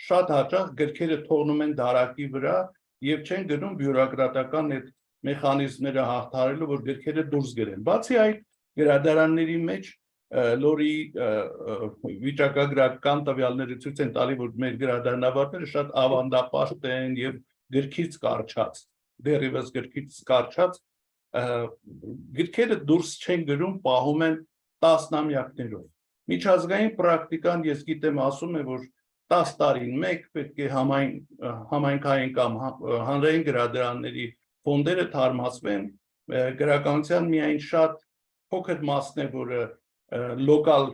շատ հաճախ գրքերը թողնում են դարակի վրա եւ չեն գնում բյուրոկրատական այդ մեխանիզմները հաղթահարելու, որ գրքերը դուրս գրեն։ Բացի այդ, գրադարանների մեջ լորի վիճակագրական տվյալները ցույց են տալի, որ մեր գրադարանավարները շատ ավանդապաշտ են եւ գրքից կարճած, դեռևս գրքից կարճած գրքերը դուրս չեն գրում, պահում են տասնամյակներով։ Միջազգային պրակտիկան, ես գիտեմ, ասում է, որ 10 տարին մեկ պետք է համայնքային կամ հանրային գրադարանների ֆոնդերը թարմացվեն, գրականության միայն շատ փոքր մասն է, որը լոկալ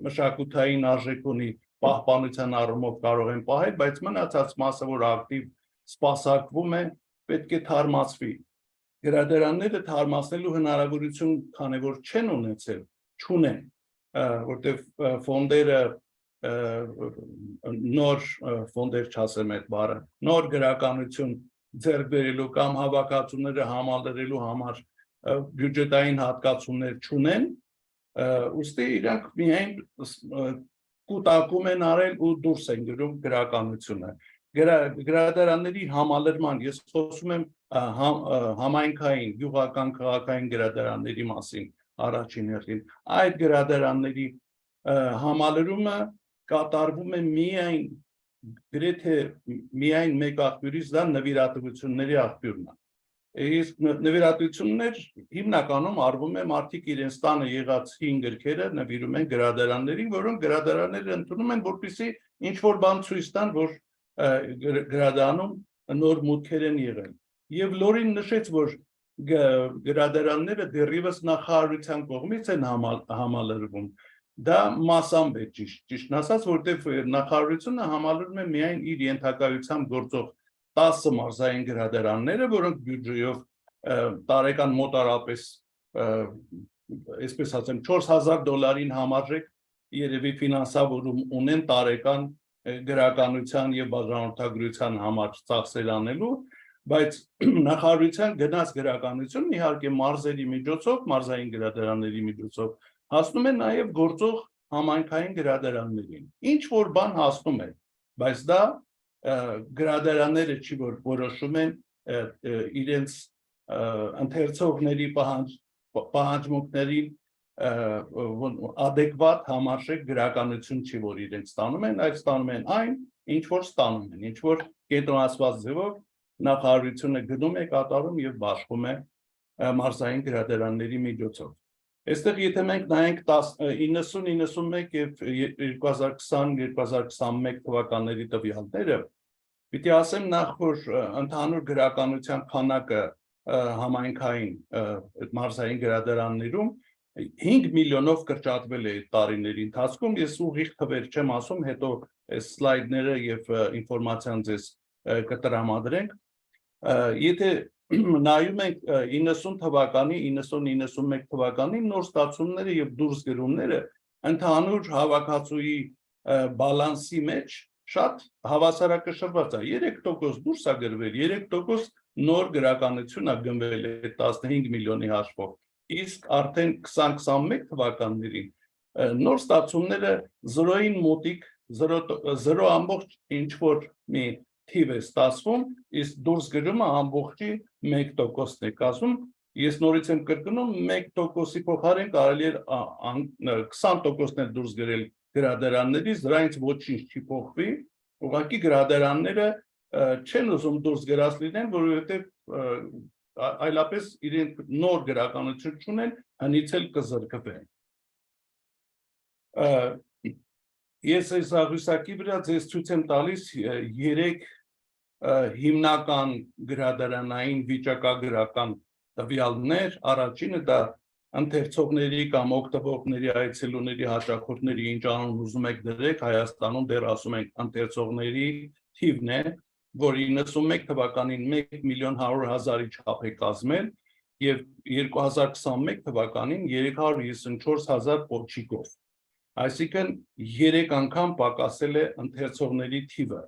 մշակութային արժեք ունի, պահպանության առումով կարող են պահել, բայց մնացած մասը, որ ակտիվ սպասարկվում է, պետք է թարմացվի։ Գրադարանները թարմացնելու հնարավորություն, քանի որ չեն ունեցել, չունեն, որտեղ ֆոնդերը նոր ֆոնդեր չասեմ այդ բառը, նոր գրականություն ձեռք բերելու կամ հավաքածուները համալրելու համար բյուջետային հատկացումներ չունեն, ուստի իրանք միայն կուտակում են արել ու դուրս են գրում գրականությունը։ Գրադարանների համալրման, ես խոսում եմ համայնքային, գյուղական, քաղաքային գրադարանների մասին առաջին հերթին, այդ գրադարանների համալրումը կատարվում է միայն գրեթե միայն մեկ աղբյուրից, դա նվիրատվությունների աղբյուրն է։ Իսկ նվիրատություններ հիմնականում արվում է մարդիկ իրենց տանը եղած հին գրքերը նվիրում են գրադարաններին, որոնք գրադարանները ընդունում են, որպեսզի ինչ-որ բան ցույց տան, որ գրադարանում նոր մուտքեր են եղել։ Եվ Լորին նշեց, որ գրադարանները դեռևս նախարարության կողմից են համալրվում։ Դա մասամբ է ճիշտն ասած, որտեղ նախարարությունը համալրում է միայն իր ենթակայությամբ գործող 10 մարզային գրադարանները, որոնք բյուջեով տարեկան մոտարապես, այսպես ասեմ, $4000 համարժեք երևի ֆինանսավորում ունեն տարեկան գրականության եւ բաժանորդագրության համար ծախսեր անելու, բայց նախարարության գնաց գրականությունն իհարկե մարզերի միջոցով, մարզային գրադարանների միջոցով հասնում է նաեւ գործող համայնքային գրադարաններին։ Ինչ որ բան հասնում է, բայց դա գրադարանները չի որ որոշում են իրենց ընթերցողների պահանջմունքներին adekvat համարժեք գրականություն չի որ իրենց ստանում են, այլ ստանում են այն, ինչ որ ստանում են, ինչ որ կենտրոնացված ձևով նախարարությունը գնում է կատարում եւ բաշխում է մարզային գրադարանների միջոցով։ Այստեղ եթե մենք նայենք 90-91 եւ 2020-2021 թվականների տվյալները, պիտի ասեմ նախ որ ընդհանուր գրականության քանակը համայնքային մարզային գրադարաններում 5 միլիոնով կրճատվել է տարիների ընթացքում, ես ուղիղ թվեր չեմ ասում, հետո այս սլայդները եւ ինֆորմացիան ձեզ կտրամադրենք։ Եթե նայում ենք 90 թվականի, 90-91 թվականի նոր ստացումները եւ դուրս գրումները ընդհանուր հավաքածուի բալանսի մեջ շատ հավասարակշռված է, 3% դուրս է գրվել, 3% նոր գրականություն է գնվել է 15 միլիոնի հաշվով, իսկ արդեն 2021 թվականներին նոր ստացումները 0-ին մոտիկ 0 ամբողջ ինչ որ մի թիվ է ստացվում, իսկ դուրս գրումը ամբողջի 1%-ն է կազմում, ես նորից եմ կրկնում 1%-ի փոխարեն կարելի է 20%-ն է դուրս գրել գրադարաններից, դրանից ոչինչ չի փոխվի, ուղղակի գրադարանները չեն ուզում դուրս գրած լինեն, որովհետև այլապես իրենք նոր գրականություն չունեն, հնից էլ կզրկվեն։ Ես այս աղյուսակի վրա ձեզ ցույց եմ տալիս 3 հիմնական գրադարանային վիճակագրական տվյալներ, առաջինը դա ընթերցողների կամ օգտվողների այցելուների հաճախորդների ինչ անուն ուզում եք դրեք, Հայաստանում դեռ ասում ենք ընթերցողների թիվն է, որ 91 թվականին 1.100.000-ի չափ է կազմել եւ 2021 թվականին 354,000 փոքրիկով։ Այսինքն 3 անգամ պակասել է ընթերցողների թիվը։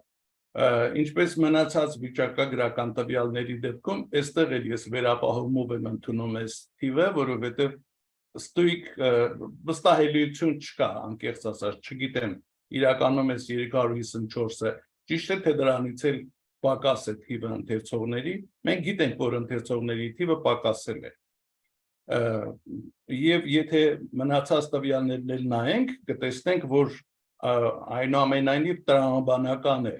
Ինչպես մնացած վիճակագրական տվյալների դեպքում, այստեղ էլ ես վերապահումով եմ ընդունում այս թիվը, որովհետև ստույգ վստահելիություն չկա, անկեղծ ասած, չգիտեմ, իրականում այս 354-ը ճիշտ է, թե դրանից էլ պակաս է թիվը ընթերցողների, մենք գիտենք, որ ընթերցողների թիվը պակասել է։ Եվ եթե մնացած տվյալներն էլ նայենք, կտեսնենք, որ այնուամենայնիվ տրամաբանական է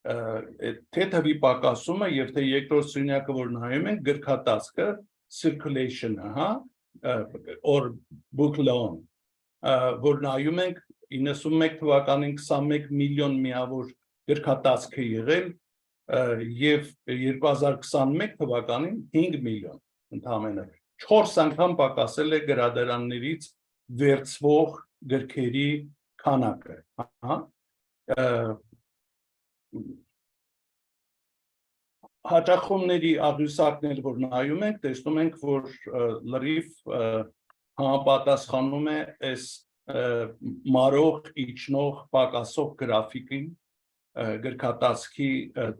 թե թվի պակասումը եւ թե երկրորդ սյունյակը, որ նայում ենք, գրքատածկը, circulation-ը, or book loan, որ նայում ենք 91 թվականին 21 միլիոն միավոր գրքատածկ է եղել եւ 2021 թվականին 5 միլիոն ընդհանրապես 4 անգամ պակասել է գրադարաններից վերցվող գրքերի քանակը, հաճախումների աղյուսակներ, որ նայում ենք, տեսնում ենք, որ լրիվ համապատասխանում է այս մարող, իջնող, պակասող գրաֆիկին գրքատածքի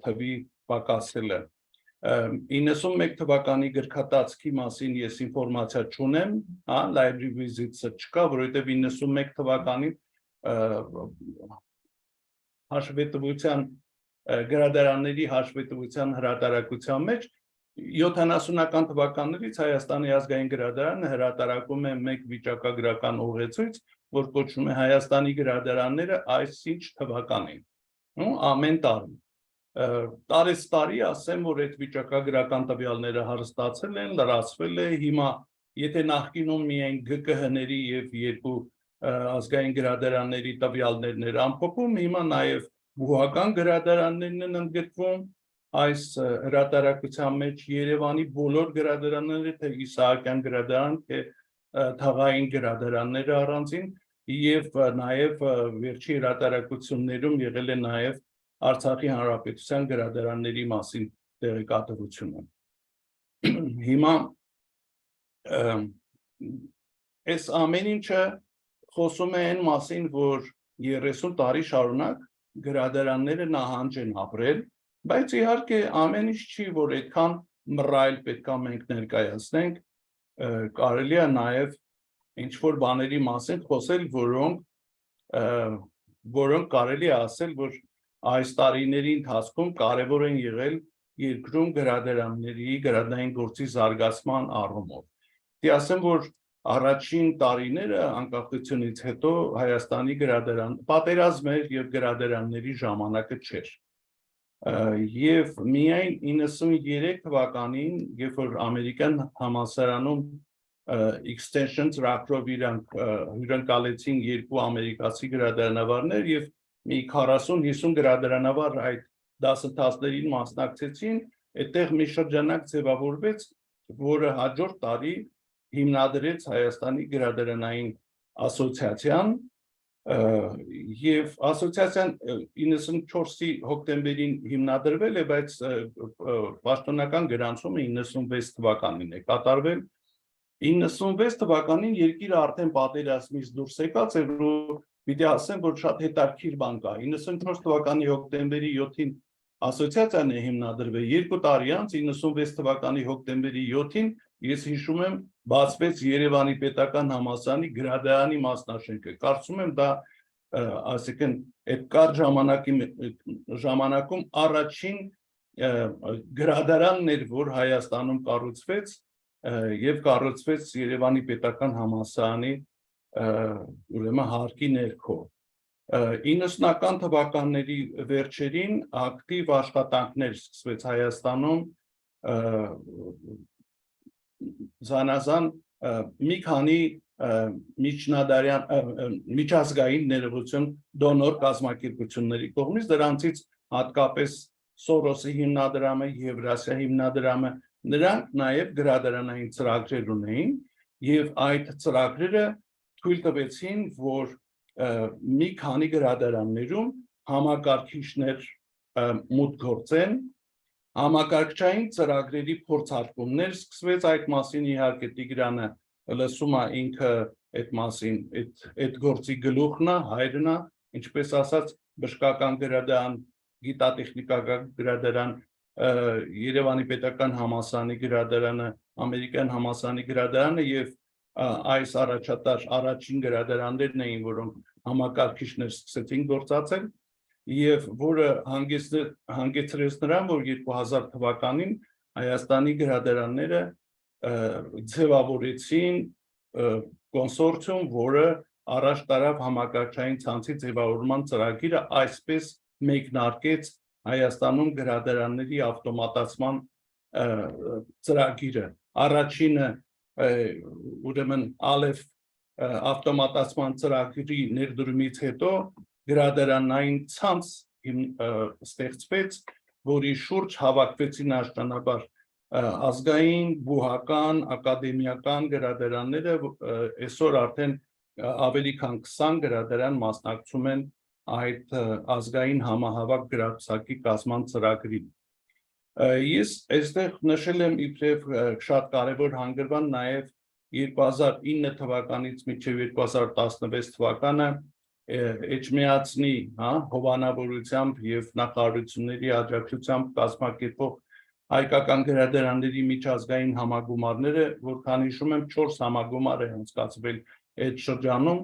թվի պակասելը։ 91 թվականի գրքատածքի մասին ես ինֆորմացիա չունեմ, library visits-ը չկա, որովհետև 91 թվականին հաշվետվության գրադարանների հաշվետվության հրատարակության մեջ 70-ական թվականներից Հայաստանի ազգային գրադարանը հրատարակում է մեկ վիճակագրական ուղեցույց, որ կոչվում է Հայաստանի գրադարանները այսինչ թվականին, ամեն տարի։ տարի ասեմ, որ այդ վիճակագրական տվյալները հարստացել են, լրացվել է, հիմա եթե նախկինում միայն ԳԿՀ-ների եւ երկու ազգային գրադարանների տվյալներն էր ամփոփում, հիմա նաեւ բուհական գրադարաններն են ընդգրկվում այս հրատարակության մեջ Երևանի բոլոր գրադարանները, թե Իսահակյան գրադարան, թե թաղային գրադարանները առանձին եւ նաեւ վերջի հրատարակություններում եղել է նաեւ Արցախի Հանրապետության գրադարանների մասին տեղեկատվությունը։ Հիմա այս ամեն ինչը խոսում է այն մասին, որ 30 տարի շարունակ գրադարանները նահանջ են ապրել, բայց իհարկե ամեն ինչ չի, որ այդքան մռայլ պետք է մենք ներկայացնենք, կարելի է նաև ինչ-որ բաների մասին խոսել, որոնք կարելի է ասել, որ այս տարիների ընթացքում կարևոր են եղել երկրում գրադարանների, գրադարային գործի զարգացման առումով։ Դե ասեմ, որ առաջին տարիները անկախությունից հետո Հայաստանի պատերազմ էր եւ գրադարանների ժամանակը չէր։ Եվ միայն 93 թվականին, երբ որ ամերիկյան համալսարանում extension ծրագրով իրանք հյուրընկալեցին երկու ամերիկացի գրադարանավարներ եւ մի 40-50 գրադարանավար այդ դասընթացներին մասնակցեցին, այդտեղ մի շրջանակ ձևավորվեց, որը հաջորդ տարի հիմնադրեց Հայաստանի գրադարանային ասոցիացիան եւ ասոցիացիան 94-ի հոկտեմբերին հիմնադրվել է, բայց պաշտոնական գրանցումը 96 թվականին է կատարվել։ 96 թվականին երկիրը արդեն պատերազմից դուրս եկած էր ու պիտի ասեմ, որ շատ հետաքրքիր բան կա։ 94 թվականի հոկտեմբերի 7-ին ասոցիացիան է հիմնադրվել, 2 տարի անց 96 թվականի հոկտեմբերի 7-ին ես հիշում եմ բացվեց Երևանի պետական համալսարանի գրադարանի մասնաշենքը։ Կարծում եմ դա ասիկան այդ կարճ ժամանակում առաջին գրադարանն էր, որ Հայաստանում կառուցվեց եւ կառուցվեց Երևանի պետական համալսարանի ուրեմն հարկի ներքո 90-ական թվականների վերջերին ակտիվ աշխատանքներ սկսվեց Հայաստանում զանազան մի քանի միջազգային ներողություն դոնոր կազմակերպությունների կողմից, դրանցից հատկապես Սորոսի հիմնադրամը, Եվրասիա հիմնադրամը, նրանք նաև գրադարանային ծրագրեր ունեին եւ այդ ծրագրերը թույլ տվեցին, որ մի քանի գրադարաններում համակարգիչներ մուտք գործեն, համակարգչային ծրագրերի փորձարկումներ սկսվեց այդ մասին իհարկե Տիգրանը լսում է ինքը այդ մասին, այդ գործի գլուխն է, հայրն է, ինչպես ասած բժշկական գրադարան, գիտատեխնիկական գրադարան, Երևանի պետական համալսարանի գրադարանը, ամերիկյան համալսարանի գրադարանը եւ այս առաջատար առաջին գրադարաններն էին, որոնք համակարգիչներ սկսեցին գործածել եւ որը հանգեցրեց նրան, որ 2000 թվականին Հայաստանի գրադարանները ձևավորեցին կոնսորցիում, որը առաջ տարավ համակարգչային ցանցի ձևավորման ծրագիրը, այսպես մեկնարկեց Հայաստանում գրադարանների ավտոմատացման ծրագիրը։ Առաջինը ուրեմն ալեֆ ավտոմատացման ծրագրի ներդրումից հետո գրադարանային ցանց ստեղծվեց, որի շուրջ հավաքվեցին աշնանաբար ազգային, բուհական, ակադեմիական գրադարանները, այսօր արդեն ավելի քան 20 գրադարան մասնակցում են այդ ազգային համահավաք գրացակի կազմման ծրագրին։ Ես այստեղ նշել եմ իբրև շատ կարևոր հանգրվան նաև 2009 թվականից մինչև 2016 թվականը Էջմիածնի հովանավորությամբ եւ նախարարությունների աջակցությամբ կազմակերպող հայկական գրադարանների միջազգային համագումարները, որքան հիշում եմ 4 համագումար է անցկացվել այդ շրջանում,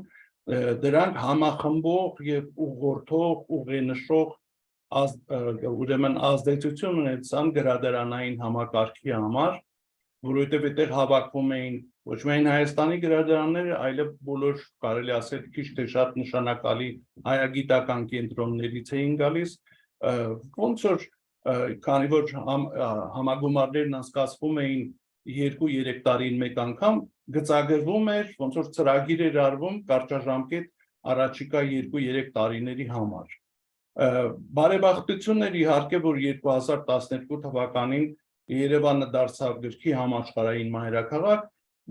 դրանք համախմբող եւ ուղղորդող, ուղենշող ուրեմն ազդեցություն ունեցան գրադարանային համակարգի համար, որովհետեւ այդտեղ հավաքվում էին ոչ միայն Հայաստանի գրադարանները, այլև բոլոր կարելի ասել քիչ թե շատ նշանակալի հայագիտական կենտրոններից էին գալիս, ոնց որ քանի որ համագումարներն անցկացվում էին 2-3 տարին մեկ անգամ, գծագրվում էր, ոնց որ ծրագիր էր արվում կարճաժամկետ առաջիկա 2-3 տարիների համար։ Բարեբախտություն էր իհարկե, որ 2012 թվականին Երևանը դարձավ գրքի համաշխարհային մայրաքաղաք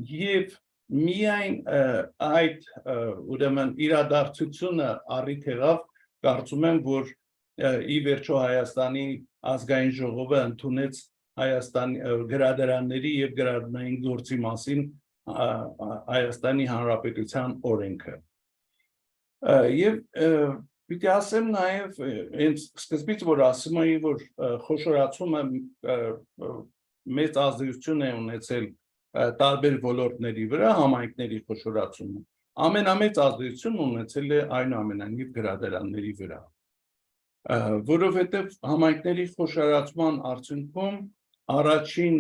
եւ միայն այդ ուրեմն իրադարձությունը առիթ եղավ, կարծում եմ, որ ի վերջո Հայաստանի ազգային ժողովը ընդունեց Հայաստանի գրադարանների եւ գրադարանային գործի մասին Հայաստանի Հանրապետության օրենքը։ Եվ պիտի ասեմ նաև հենց սկզբից որ ասում էի, որ խոշորացումը մեծ ազդեցություն է ունեցել տարբեր ոլորտների վրա, համայնքների խոշորացումը, ամենամեծ ազդեցություն ունեցել է այնուամենայնիվ գրադարանների վրա, որովհետև համայնքների խոշորացման արդյունքում առաջին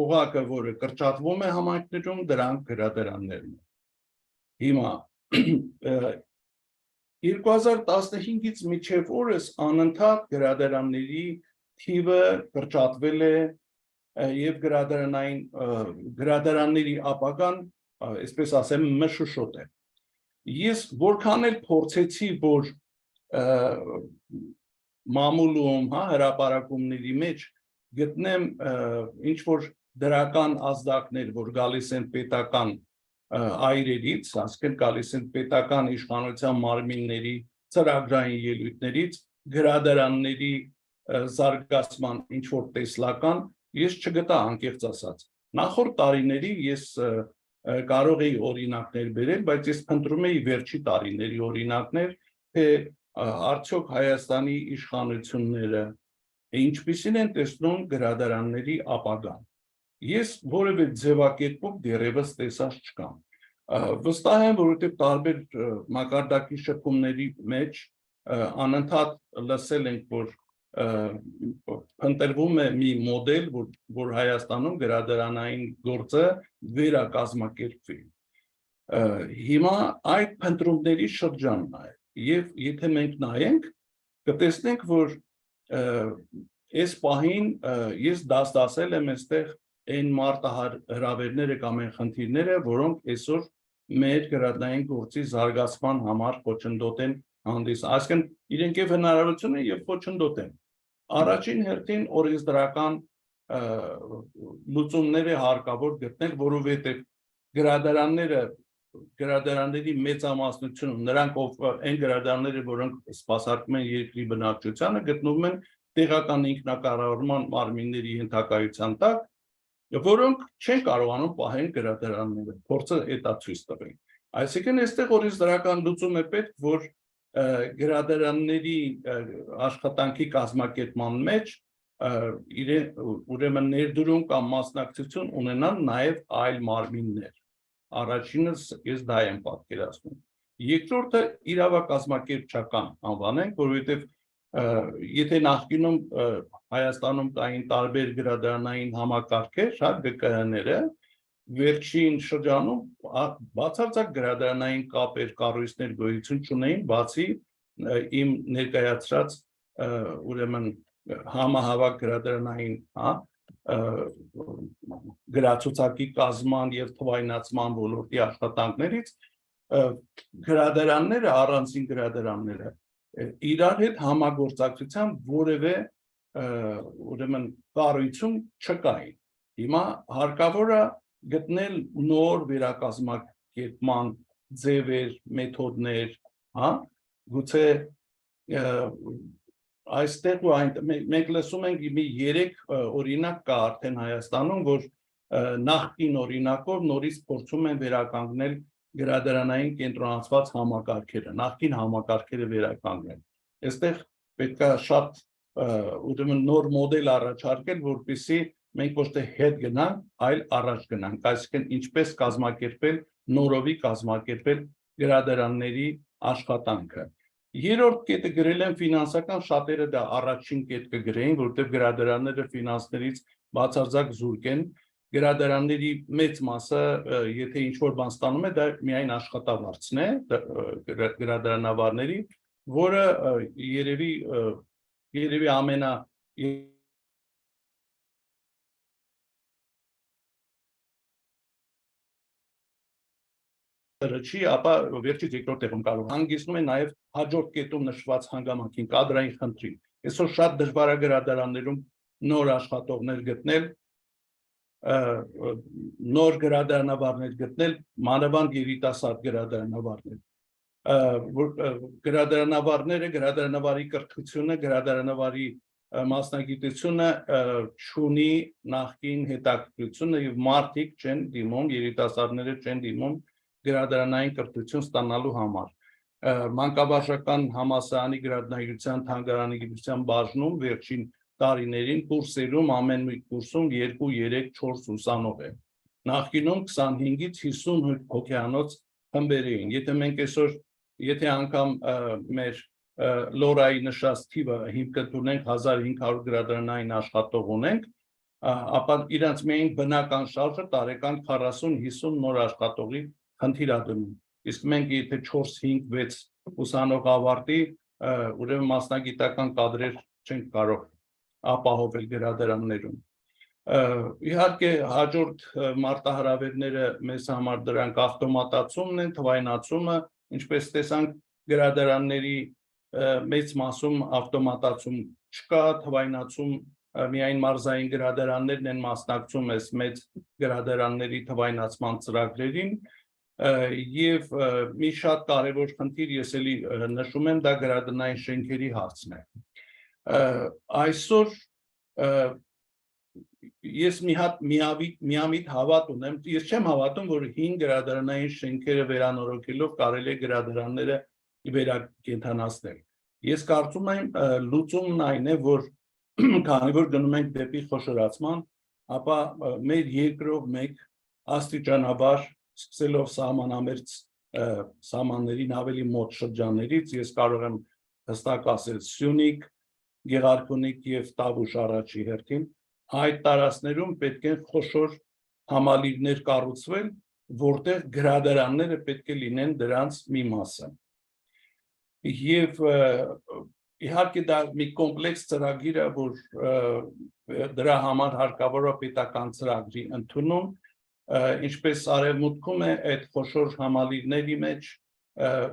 օղակը, որը կրճատվում է համայնքներում, դրանք գրադարաններն են։ Հիմա 2015-ից մինչև օրս անընդհատ գրադարանների թիվը կրճատվել է եւ գրադարանների ապագան, այսպես ասեմ, մշուշոտ է։ Ես որքան էլ փորձեցի, որ մամուլում, հրապարակումների մեջ գտնեմ ինչ որ դրական ազդակներ, որ գալիս են պետական այրերից, ասկեն գալիս են պետական իշխանության մարմինների ծրագրային ելույթներից, գրադարանների զարգացման ինչ որ տեսլական, ես չգտա անկեղծ ասած։ Նախորդ տարիների ես կարող էի օրինակներ բերել, բայց ես փնտրում էի վերջի տարիների օրինակներ, թե արդյոք Հայաստանի իշխանությունները ինչպիսին են տեսնում գրադարանների ապագան։ Ես որևէ ձևակերպով դեռևս տեսած չկամ։ Վստահ եմ, որովհետև տարբեր մակարդակի շփումների մեջ անընդհատ լսել ենք, որ ընտրվում է մի մոդել, որ Հայաստանում գրադարանային գործը վերակազմակերպվի։ Հիմա այդ փնտրումների շրջանն է, եւ եթե մենք նայենք, կտեսնենք, որ այս պահին ես դասել եմ այստեղ այն մարտահրավերները կամ այն խնդիրները, որոնք այսօր մեր գրադարանային գործի զարգացման համար խոչընդոտ են հանդիսանում, այսինքն իրենք եւ հնարավորություն են եւ խոչընդոտ են։ Առաջին հերթին օրենսդրական լուծումներ է հարկավոր գտնել, որովհետեւ գրադարանների մեծամասնությունը, նրանք այն գրադարանները, որոնք սպասարկում են երկրի բնակչությանը, գտնվում են տեղական ինքնակառավարման մարմինների ենթակայության տակ, որոնք չեն կարողանում պահել գրադարանները, փորձը դա ցույց տվել։ Այսինքն այստեղ օրենսդրական լուծում է պետք, որ գրադարանների աշխատանքի կազմակերպման մեջ ուրեմն ներդրում կամ մասնակցություն ունենան նաև այլ մարմիններ։ Առաջինս ես դա եմ պատկերացնում։ Երկրորդը իրավակազմակերպչական անվանենք, որովհետև եթե նախկինում Հայաստանում կային տարբեր գրադարանային համակարգեր, ԳԿՀ-ները, վերջին շրջանում բացարձակ գրադարանային կապեր, կառույցներ գոյություն չունեին, բացի իմ ներկայացրած ուրեմն համահավաք գրադարանային գրացուցակի կազման եւ թվայնացման ոլորտի աշխատանքներից, գրադարանները, առանձին գրադարանները իրար հետ համագործակցության որևէ ուրեմն կառույցում չկային։ Հիմա հարկավոր է գտնել նոր վերակազմակերպման ձևեր, մեթոդներ, գուցե այստեղ ու այնտեղ մենք լսում ենք մի 3 օրինակ կա արդեն Հայաստանում, որ նախկին օրինակով նորից փորձում են վերականգնել գրադարանային կենտրոնացված համակարգերը, նախկին համակարգերը վերականգնել։ Այստեղ պետք է շատ ուրեմն նոր մոդել առաջարկել, որպեսզի մենք ոչ թե հետ գնանք, այլ առաջ գնանք, այսինքն ինչպես կազմակերպել, նորովի կազմակերպել գրադարանների աշխատանքը։ Երրորդ կետը գրել եմ ֆինանսական, շատերը դա առաջին կետ կգրեին, որտեղ գրադարանները ֆինանսներից բացարձակ զուրկ են, գրադարանների մեծ մասը, եթե ինչ-որ բան ստանում է, դա միայն աշխատավարձն է գրադարանավարների, որը երևի Չի, ապա վերջից երկրորդ տեղում կարող հանգեցնում է նաև հաջորդ կետում նշված հանգամանքին, կադրային խնդրին։ Այսօր շատ դժվար է գրադարաններում նոր աշխատողներ գտնել, նոր գրադարանավարներ գտնել, մանավանդ երիտասարդ գրադարանավարներ։ Գրադարանավարները, գրադարանավարի կրթությունը, գրադարանավարի մասնագիտությունը չունի նախկին հետաքրքրությունը եւ մարդիկ չեն դիմում, երիտասարդները չեն դիմում գրադարանային կրթություն ստանալու համար։ Մանկավարժական համալսարանի գրադարանագիտության թանգարանի գիտության բաժնում վերջին տարիներին կուրսերում ամեն մի կուրսում 2, 3, 4 ուսանող է։ Նախկինում 25-ից 50 հոգեանոց խմբեր էին։ Եթե մենք այսօր, եթե անգամ մեր լորայի նշած թիվը հիմք ունենք 1500 գրադարանային աշխատող ունենք, ապա իրանց միայն բնական շարժը տարեկան 40-50 նոր աշխատողի խնդիր է դնում։ Իսկ մենք եթե 4-5-6 ուսանող ավարտի, ուրեմն մասնագիտական կադրեր չենք կարող ապահովել գրադարաններում։ Իհարկե հաջորդ մարտահրավերները մեզ համար դրանք ավտոմատացումն են, թվայնացումը, ինչպես տեսանք գրադարանների մեծ մասում ավտոմատացում չկա, թվայնացում միայն մարզային գրադարաններն են մասնակցում այս մեծ գրադարանների թվայնացման ծրագրերին եւ մի շատ կարևոր խնդիր ես էլի նշում եմ, դա գրադարանային շենքերի հարցն է։ Այսօր ես միամիտ հավատ ունեմ, ես չեմ հավատում, որ 5 գրադարանային շենքերը վերանորոգելով կարելի է գրադարանները վերակենդանացնել։ Ես կարծում եմ լուծումն այն է, որ քանի որ գնում ենք դեպի խոշորացման, ապա մեր երկրով մեկ աստիճանաբար սկսելով սահմանամերձ սահմաններին ավելի մոտ շրջաններից, ես կարող եմ հստակ ասել Սյունիք, Գեղարքունիք եւ Տավուշ առաջի հերթին, այդ տարածքներում պետք է խոշոր համալիրներ կառուցվել, որտեղ գրադարանները պետք է լինեն դրանց մի մասը։ Եվ իհարկե դա մի կոմպլեքս ծրագիր է, որ դրա համար հարկավոր է պետական ծրագրի ընդունում, ինչպես արևմուտքում է այդ խոշոր համալիրների մեջ,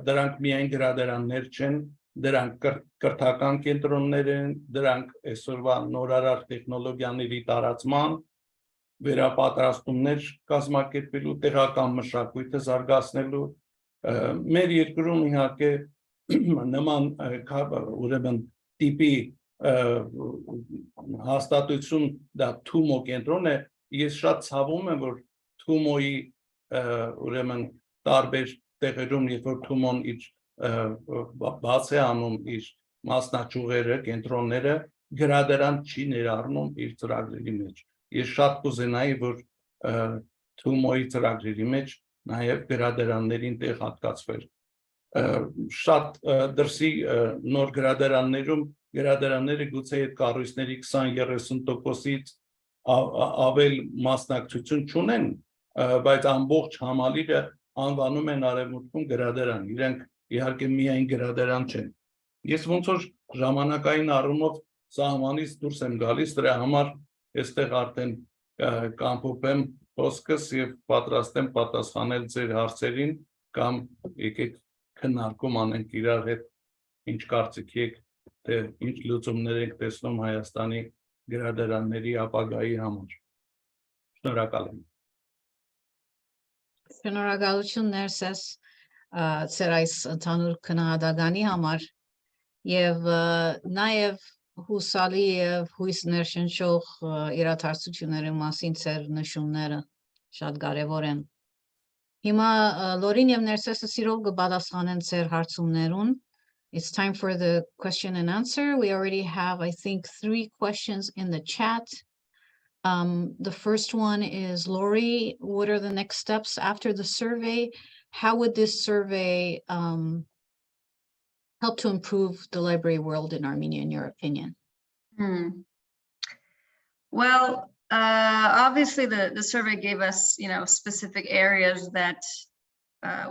դրանք միայն գրադարաններ չեն, դրանք կրթական կենտրոններ են, դրանք այսօրվա նորարար տեխնոլոգիաների տարածման, վերապատրաստումներ կազմակերպելու, տեղական մշակույթը զարգացնելու, մեր երկրում իհարկե նման ուրեմն տիպի հաստատություն դա Թումո կենտրոն է, ես շատ ցավում եմ, որ Թումոյի ուրեմն տարբեր տեղերում, երբ որ Թումոն իր բաց է անում իր մասնաճյուղերը, կենտրոնները, գրադարան չի ներառնում իր ծրագրերի մեջ։ Ես շատ կուզենայի, որ Թումոյի ծրագրերի մեջ նաև գրադարաններին տեղ հատկացվեր։ Շատ դրսի նոր գրադարաններում գրադարանները գուցե այդ կառույցների 20-30%-ից ավել մասնակցություն չունեն, բայց ամբողջ համալիրը անվանում են արևմուտքում գրադարան, իրենք իհարկե միայն գրադարան չեն։ Ես ոնց որ ժամանակային առումով սահմանից դուրս եմ գալիս, դրա համար այստեղ արդեն կամփոփեմ խոսքս եւ պատրաստ եմ պատասխանել ձեր հարցերին կամ եկեք քննարկում անենք իրար հետ, ինչ կարծիքի եք, թե ինչ լուծումներ եք տեսնում Հայաստանի գրադարանների ապագայի համար։ Շնորհակալ եմ։ Շնորհակալություն Ներսես ձեր այս ընդհանուր քննադատանի համար եւ նաեւ հուսալի եւ հույս ներշնչող իրադարձությունների մասին ձեր նշումները շատ կարեւոր են։ Հիմա Լորին եւ Ներսեսը սիրով կպատասխանեն ձեր հարցումներուն։ It's time for the question and answer. We already have, I think, 3 questions in the chat. The first one is, Lori, what are the next steps after the survey? How would this survey help to improve the library world in Armenia, in your opinion? Well, obviously the survey gave us, specific areas that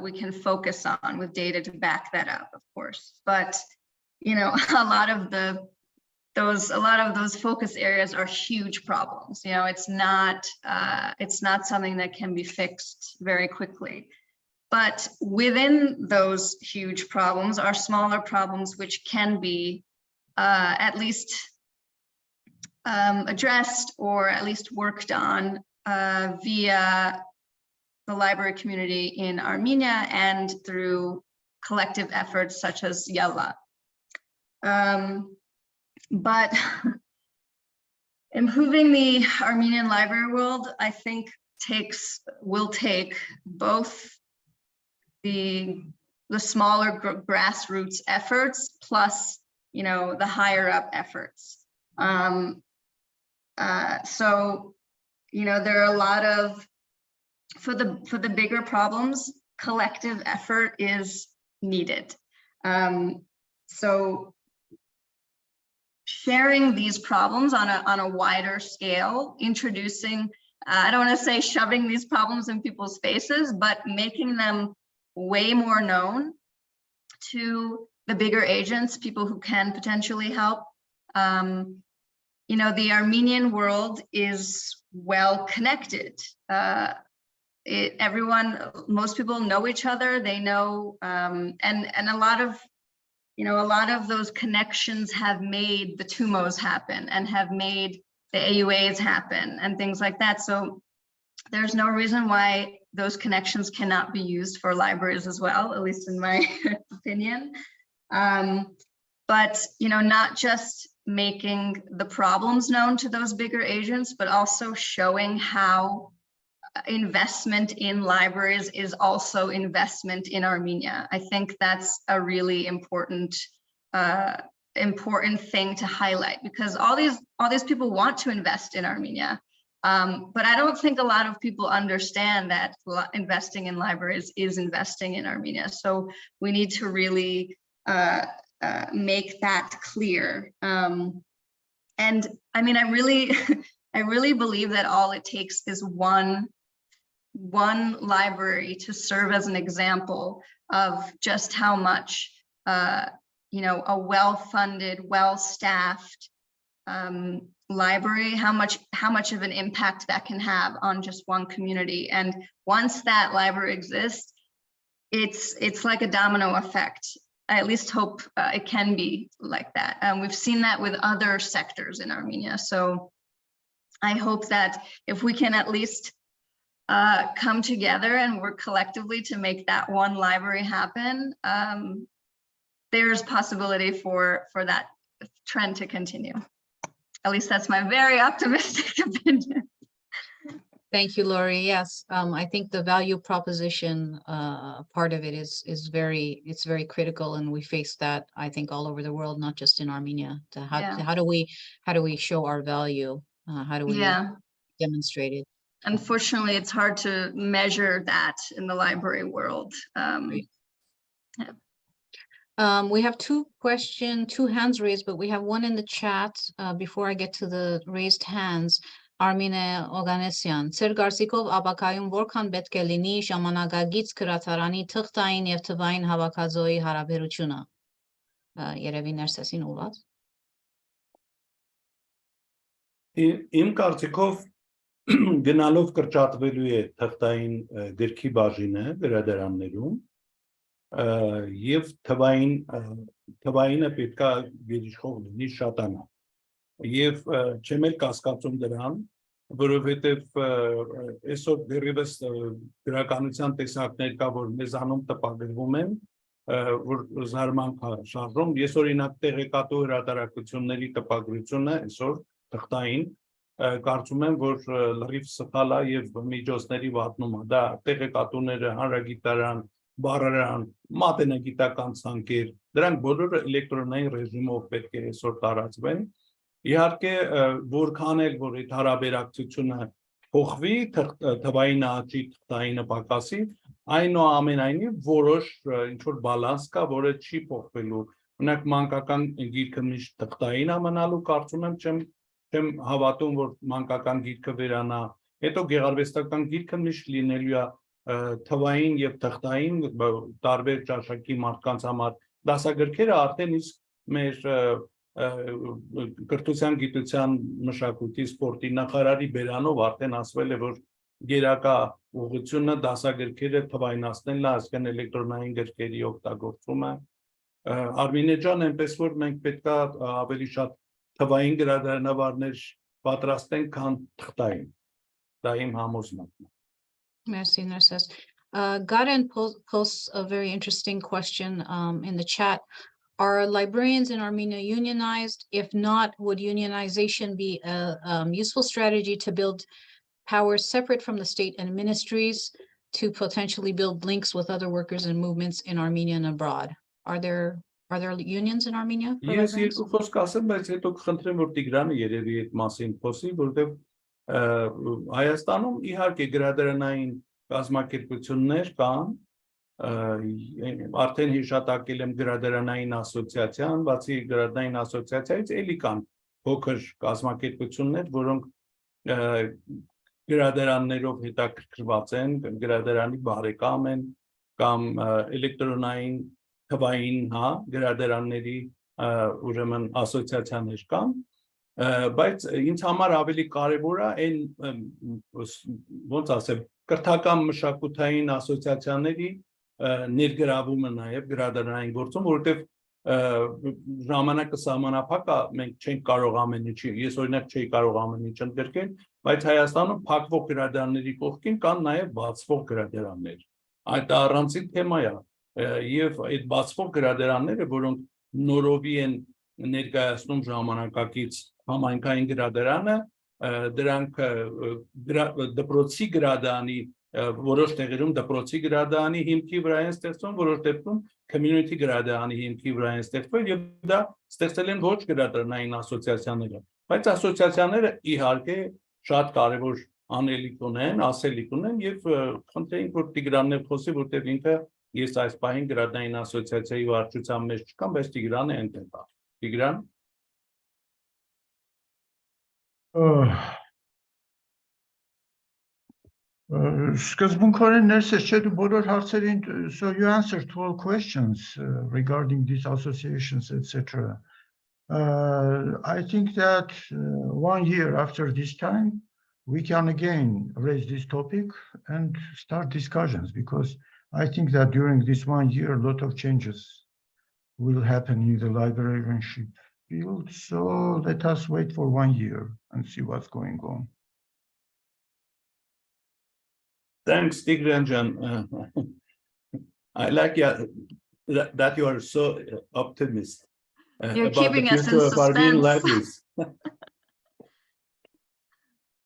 we can focus on with data to back that up, of course. But, a lot of the a lot of those focus areas are huge problems. You know, it's not something that can be fixed very quickly. But within those huge problems are smaller problems which can be at least addressed or at least worked on via the library community in Armenia and through collective efforts such as IAALA. But improving the Armenian library world, I think, will take both the smaller grassroots efforts plus, you know, the higher up efforts. So, you know, there are a lot of, for the bigger problems, collective effort is needed. So sharing these problems on a wider scale, introducing, I don't want to say shoving these problems in people's faces, but making them way more known to the bigger agents, people who can potentially help. You know, the Armenian world is well connected. Most people know each other. They know, and a lot of, you know, a lot of those connections have made the TUMOs happen and have made the AUAs happen and things like that. So there's no reason why those connections cannot be used for libraries as well, at least in my opinion. But, you know, not just making the problems known to those bigger agents, but also showing how investment in libraries is also investment in Armenia. I think that's a really important thing to highlight, because all these people want to invest in Armenia. But I don't think a lot of people understand that investing in libraries is investing in Armenia. So we need to really make that clear. And I mean, I really believe that all it takes is one library to serve as an example of just how much, you know, a well-funded, well-staffed library, how much of an impact that can have on just one community. And once that library exists, it's like a domino effect. I at least hope it can be like that. We've seen that with other sectors in Armenia. So I hope that if we can at least come together and work collectively to make that one library happen, there's possibility for that trend to continue. At least that's my very optimistic opinion. Thank you, Lori. Yes, I think the value proposition part of it is very critical, and we face that, I think, all over the world, not just in Armenia. How do we show our value? How do we demonstrate it? Unfortunately, it's hard to measure that in the library world. Right. We have two hands raised, but we have one in the chat before I get to the raised hands. Armine Oganesian, Սեր գարսիկով ապակայում որքան պետք է լինի ժամանակագից գրադարանի թղթային եւ թվային հավաքածոյի հարաբերությունը։ Երևի ներսեսին ուղղված։ Իմ կարծիքով գնալով կրճատվելու է թղթային գրքի բաժինը գրադարաններում եւ թվայինը պետքա գերիշխող լինի շատանա։ Եվ չեմ էլ կասկածում դրան, որովհետև այսօր դեռևս գրականության տեսակներ կա, որ մեզանում տպագրվում են, որ զարմանք է շարժում։ Ես օրինակ տեղեկատու հրատարակությունների տպագրությունը այսօր թղթային կարծում եմ, որ լրիվ սխալ է եւ միջոցների վատնում է։ Դա տեղեկատուները, հանրագիտարան, բառարան, մատենագիտական ցանկեր, դրանք բոլորը էլեկտրոնային ռեժիմով պետք է այսօր տարածվեն։ Իհարկե, որքան էլ որ այդ հարաբերակցությունը փոխվի, թվային աճի, թղթայինը պակասի, այնուամենայնիվ որոշ ինչ-որ բալանս կա, որը չի փոխվելու։ Օրինակ, մանկական գիրքը միշտ թղթային է մնալու, կարծում եմ, չեմ հավատում, որ մանկական գիրքը վերանա։ Հետո գեղարվեստական գիրքը միշտ լինելու է թվային եւ թղթային տարբեր ճաշակի մարդկանց համար։ Դասագրքերը արդեն իսկ մեր կրթության, գիտության, մշակույթի, սպորտի նախարարի բերանով արդեն ասվել է, որ գերակա ուղղությունը դասագրքերը թվայնացնելն է, այսինքն էլեկտրոնային գրքերի օգտագործումը։ Արմինե ջան, այնպես որ մենք պետք է ավելի շատ թվային գրադարանավարներ պատրաստենք, քան թղթային։ Դա իմ համոզմունքն է։ Merci, Narcissus. Garen posts a very interesting question in the chat. Are librarians in Armenia unionized? If not, would unionization be a useful strategy to build power separate from the state and ministries to potentially build links with other workers and movements in Armenia and abroad? Are there unions in Armenia for Ես librarians? երկու խոսք ասեմ, բայց հետո կխնդրեմ, որ Տիգրանը երևի այդ մասին խոսի, որտեղ Հայաստանում իհարկե գրադարանային կազմակերպություններ կան, արդեն հիշատակել եմ գրադարանային ասոցիացիան, բացի գրադարանային ասոցիացիայից էլի կան փոքր կազմակերպություններ, որոնք գրադարաններով հետաքրքրված են, գրադարանի բարեկամ են կամ էլեկտրոնային թվային, գրադարանների ուրեմն ասոցիացիաներ կան, բայց ինձ համար ավելի կարևոր է այն ոնց ասեմ, կրթական մշակութային ասոցիացիաների ներգրավումը նաև գրադարանային գործում, որովհետև ժամանակը սահմանափակ է, մենք չենք կարող ամեն ինչ, ես օրինակ չէի կարող ամեն ինչ ընդգրկել, բայց Հայաստանում փակվող գրադարանների կողքին կան նաև բացվող գրադարաններ։ Այդ առանցին թեմա է, եւ այդ բացվող գրադարանները, որոնք նորովի են ներկայացնում ժամանակակից համայնքային գրադարանը, դրանք դպրոցի գրադարանի որոշ տեղերում դպրոցի գրադարանի հիմքի վրա են ստեղծվում, որոշ դեպքում community գրադարանի հիմքի վրա են ստեղծվել եւ դա ստեղծել են ոչ գրադարանային ասոցիացիաները, բայց ասոցիացիաները իհարկե շատ կարեւոր անելիք ունեն, ասելիք ունեն եւ խնդրեինք որ Տիգրանն խոսի, որտեղ ինքը ես այս պահին գրադարանային ասոցիացիայի վարչության մեջ չկամ, բայց Տիգրանը այնտեղ է։ Տիգրան Սկզբունքորեն ներսես չէ դու բոլոր հարցերին, so you answered to all questions regarding these associations, etc. I think that 1 year after this time, we can again raise this topic and start discussions, because I think that during this 1 year, a lot of changes will happen in the librarianship field. So let us wait for 1 year and see what's going on. Thanks, Tigran. I like that you are so optimistic You're about keeping the us in future of Armenian suspense. libraries.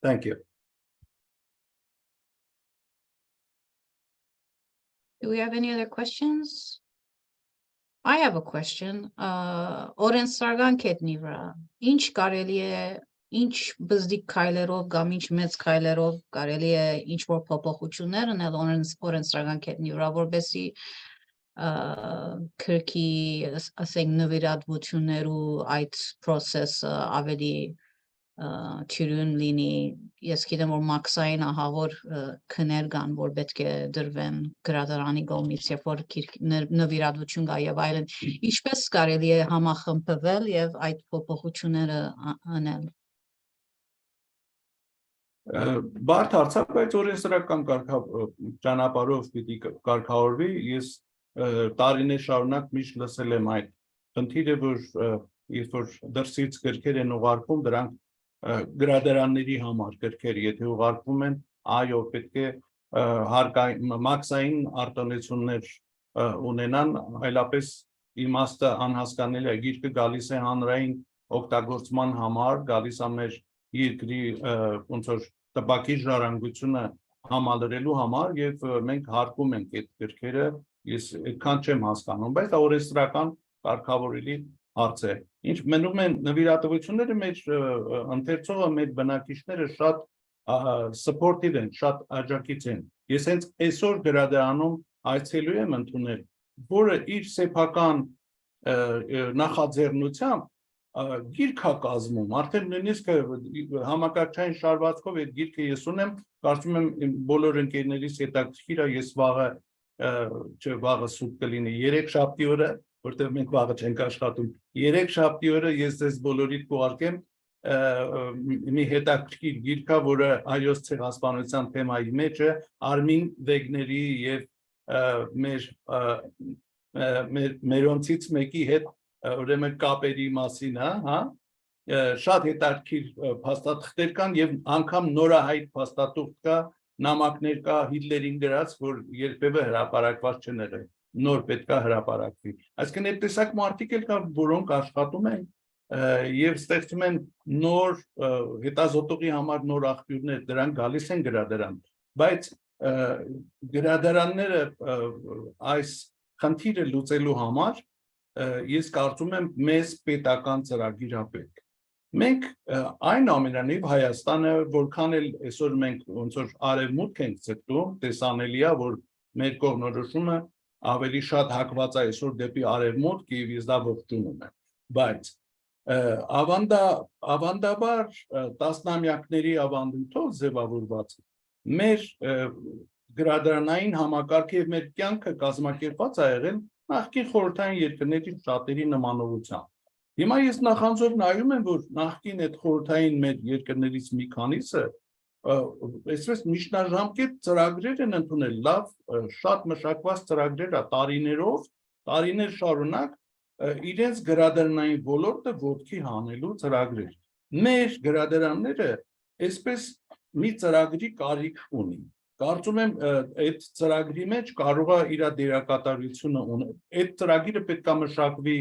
Thank you. Do we have any other questions? I have a question. Oren Sargan Ketnivra. Ինչ կարելի է, ինչ բզդիկ քայլերով կամ ինչ մեծ քայլերով կարելի է ինչ որ փոփոխություններ անել Oren Sargan Ketnivra, որբեսի քրքի ասենք նվիրատվություններու այդ process-ը ավելի թյուրուն լինի, ես գիտեմ որ մաքսային ահավոր քներ կան, որ պետք է դրվեն գրադարանի կողմից, երբ որ նվիրատվություն կա եւ այլն, ինչպես կարելի է համախմբվել եւ այդ փոփոխությունները անել։ Բարդ հարց է, բայց օրենսդրական ճանապարհով պիտի կարգավորվի, ես տարիներ շարունակ միշտ լսել եմ այդ խնդիրը, որ երբ որ դրսից գրքեր են ուղարկվում, դրանք գրադարանների համար գրքեր, եթե ուղարկվում են, այո, պետք է մաքսային արտոնություններ ունենան, այլապես իմաստը անհասկանալի է, գիրքը գալիս է հանրային օգտագործման համար, գալիս է մեր երկրի ոնց որ տպակի ժառանգությունը համալրելու համար եւ մենք հարկում ենք այդ գրքերը, ես այդքան չեմ հասկանում, բայց դա օրենսդրական կարգավորելի հարց է։ Ինչ մնում են նվիրատվությունները, մեր ընթերցողը, մեր բնակիչները շատ supportive են, շատ աջակից են։ Ես հենց այսօր գրադարանում այցելու եմ ընդունել, որը իր սեփական նախաձեռնությամբ գիրք է կազմում, արդեն նույնիսկ համակարգչային շարվածքով այդ գիրքը ես ունեմ, կարծում եմ բոլոր ընկերներիս հետաքրքիր է, ես վաղը սուտ կլինի, երեքշաբթի օրը որտեղ մենք վաղը չենք աշխատում։ Երեք շաբթի օրը ես ձեզ բոլորիդ կուղարկեմ մի հետաքրքիր գիրք, որը այոց ցեղասպանության թեմայի մեջ է, Արմին Վեգների եւ մերոնցից մեկի հետ ուրեմն կապերի մասին, հա, շատ հետաքրքիր փաստաթղթեր կան եւ անգամ նորահայտ փաստաթուղթ կա, նամակներ կա Հիտլերին գրած, որ երբևէ հրապարակված չեն եղել, նոր պետք է հրապարակվի։ Այսինքն այդ տեսակ մարդիկ էլ կան, որոնք աշխատում են եւ ստեղծում են նոր հետազոտողի համար նոր աղբյուրներ, դրանք գալիս են գրադարան, բայց գրադարանները այս խնդիրը լուծելու համար ես կարծում եմ մեզ պետական ծրագիր պետք։ Մենք այնուամենայնիվ Հայաստանը, որքան էլ այսօր մենք ոնց որ արևմուտք ենք ցկտում, տեսանելի է, որ մեր կողմնորոշումը ավելի շատ հակված է այսօր դեպի արևմուտք եւ ես դա ողջունում եմ, բայց ավանդաբար տասնամյակների ավանդույթով ձևավորված մեր գրադարանային համակարգը եւ մեր կյանքը կազմակերպված է եղել նախկին խորհրդային երկրների շատերի նմանողությամբ։ Հիմա ես նախանձով նայում եմ, որ նախկին այդ խորհրդային մեր երկրներից մի քանիսը այսպես միջնաժամկետ ծրագրեր են ընդունել, լավ, շատ մշակված ծրագրեր է տարիներ շարունակ իրենց գրադարանային ոլորտը ոտքի հանելու ծրագրեր։ Մեր գրադարանները այսպես մի ծրագրի կարիք ունի։ Կարծում եմ այդ ծրագրի մեջ կարող է իր դերակատարությունը ունել։ Այդ ծրագիրը պետք է մշակվի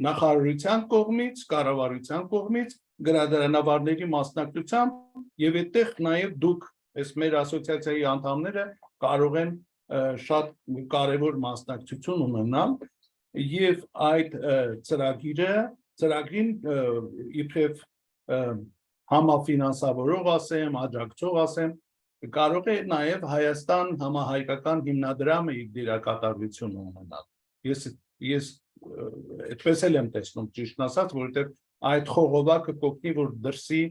նախարարության կողմից, կառավարության կողմից, գրադարանավարների մասնակցությամբ եւ այդտեղ նաեւ դուք այս մեր ասոցիացիայի անդամները կարող են շատ կարևոր մասնակցություն ունենալ եւ այդ ծրագրին իբրև համաֆինանսավորող ասեմ, աջակցող ասեմ, կարող է նաեւ Հայաստան համահայկական հիմնադրամը իր դերակատարություն ունենալ։ Ես այդպես էլ եմ տեսնում, ճիշտ ասած, որովհետեւ այդ խողովակը կօգնի, որ դրսի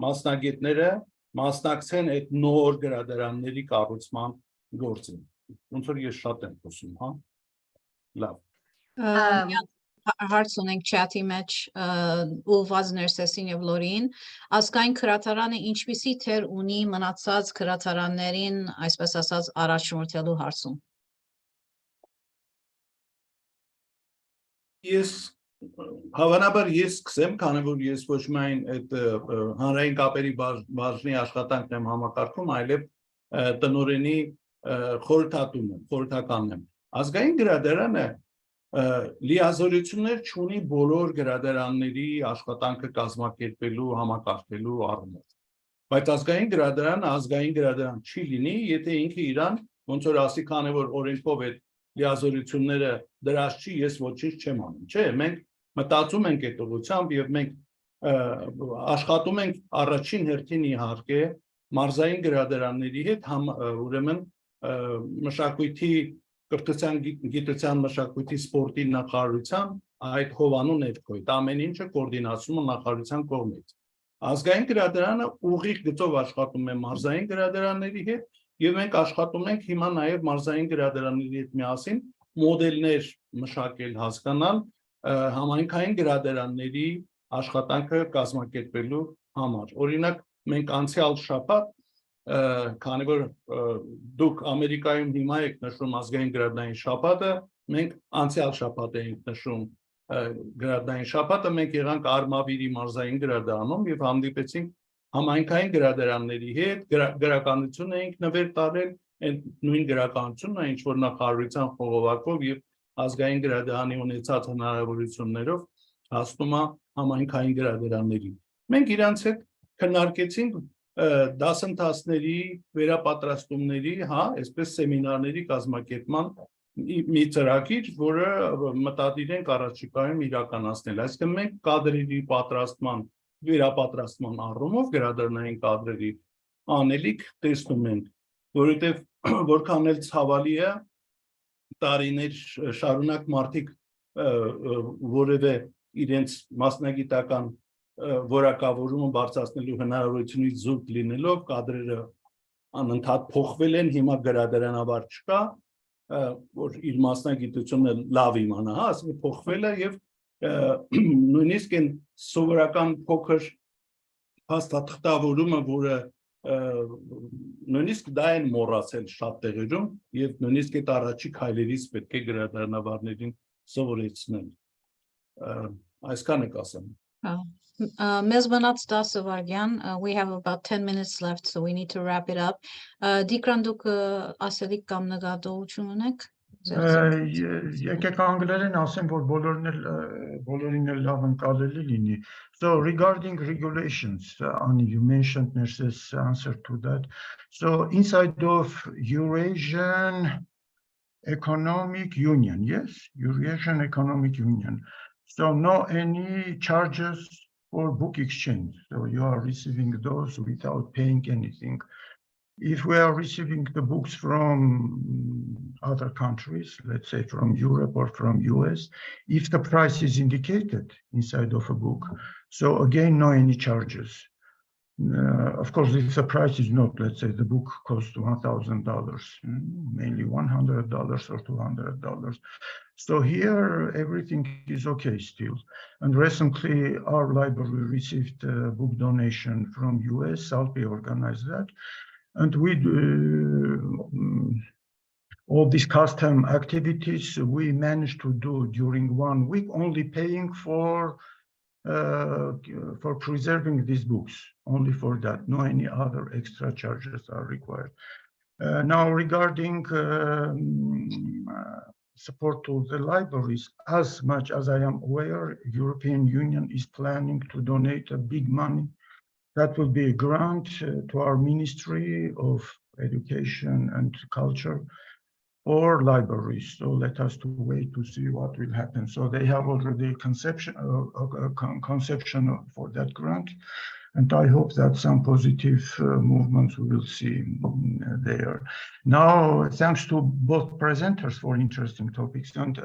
մասնագետները մասնակցեն այդ նոր գրադարանների կառուցման գործին։ Ոնց որ ես շատ եմ խոսում, հա։ Լավ։ Հարց ունենք չաթի մեջ ուղղված Ներսեսին եւ Լորին, ազգային քրատարանը ինչպիսի թեր ունի մնացած քրատարաններին, այսպես ասած, առաջնորդելու հարցում։ Ես հավանաբար սկսեմ, քանի որ ես ոչ միայն այդ հանրային կապերի բաժնի աշխատանքն եմ համակարգում, այլև տնօրենի խորհրդականն եմ։ Ազգային գրադարանը լիազորություններ չունի բոլոր գրադարանների աշխատանքը կազմակերպելու, համակարգելու առումով։ Բայց ազգային գրադարան չի լինի, եթե ինքը իրան ոնց որ ասի, քանի որ օրենքով այդ լիազորությունները դրած չի, ես ոչինչ չեմ անում, չէ, մենք մտածում ենք այդ ուղղությամբ եւ մենք աշխատում ենք առաջին հերթին իհարկե մարզային գրադարանների հետ ուրեմն մշակույթի կրթության, գիտության, մշակույթի, սպորտի նախարարության այդ հովանու ներքո, այդ ամեն ինչը կոորդինացումը նախարարության կողմից։ Ազգային գրադարանը ուղիղ գծով աշխատում է մարզային գրադարանների հետ եւ մենք աշխատում ենք հիմա նաեւ մարզային գրադարանների հետ միասին մոդելներ մշակել, հասկանալ համայնքային գրադարանների աշխատանքը կազմակերպելու համար։ Օրինակ, մենք անցյալ շաբաթ, քանի որ դուք Ամերիկայում հիմա եք նշում ազգային գրադարանի շաբաթը, մենք անցյալ շաբաթ ենք նշում գրադարանի շաբաթը, մենք եղանք Արմավիրի մարզային գրադարանում եւ հանդիպեցինք համայնքային գրադարանների հետ, գրականություն էինք նվեր տարել, այն նույն գրականությունն է, ինչ որ նախարարության խողովակով եւ ազգային գրադարանի ունեցած հնարավորություններով հասնում է համայնքային գրադարաններին։ Մենք իրանց հետ քննարկեցինք դասընթացների, վերապատրաստումների, հա, այսպես սեմինարների կազմակերպման մի ծրագիր, որը մտադիր ենք առաջիկայում իրականացնել։ Այսինքն մենք կադրերի պատրաստման, վերապատրաստման առումով գրադարանային կադրերի անելիք տեսնում ենք, որովհետև որքան էլ ցավալի է տարիներ շարունակ մարդիկ որևէ իրենց մասնագիտական որակավորումը բարձրացնելու հնարավորությունից զուրկ լինելով կադրերը անընդհատ փոխվել են, հիմա գրադարանավար չկա որ իր մասնագիտությունը լավ իմանա, հա, ասում փոխվել է եւ նույնիսկ այն սովորական փոքր հաստատղտավորումը, որը նույնիսկ դա են մոռացել շատ տեղերում եւ նույնիսկ այդ առաջի քայլերից պետք է գրադարանավարներին սովորեցնել։ Այսքանը կասեմ։ Մեզ մնաց 10 վայրկյան. We have about 10 minutes left, so we need to wrap it up. Դիկրան դուք ասելիք կամ նկատողություն ունեք? Եկեք անգլերեն ասեմ, որ բոլորին էլ լավ ընկալելի լինի. So regarding regulations, Ani, you mentioned Mercedes' answer to that. So inside of Eurasian Economic Union, yes, Eurasian Economic Union. So no any charges for book exchange. So you are receiving those without paying anything. If we are receiving the books from other countries, let's say from Europe or from US, if the price is indicated inside of a book, so again, no any charges. Of course, if the price is not, let's say the book costs $1,000, mainly $100 or $200. So here, everything is okay still. And recently, our library received a book donation from US, Salpe organized that. And we all these custom activities we managed to do during 1 week, only paying for preserving these books, only for that. No any other extra charges are required. Now, regarding support to the libraries, as much as I am aware, European Union is planning to donate a big money. That will be a grant to our Ministry of Education and Culture or libraries. So let us to wait to see what will happen. So they have already conception for that grant. And I hope that some positive movements we will see there. Now, thanks to both presenters for interesting topics. And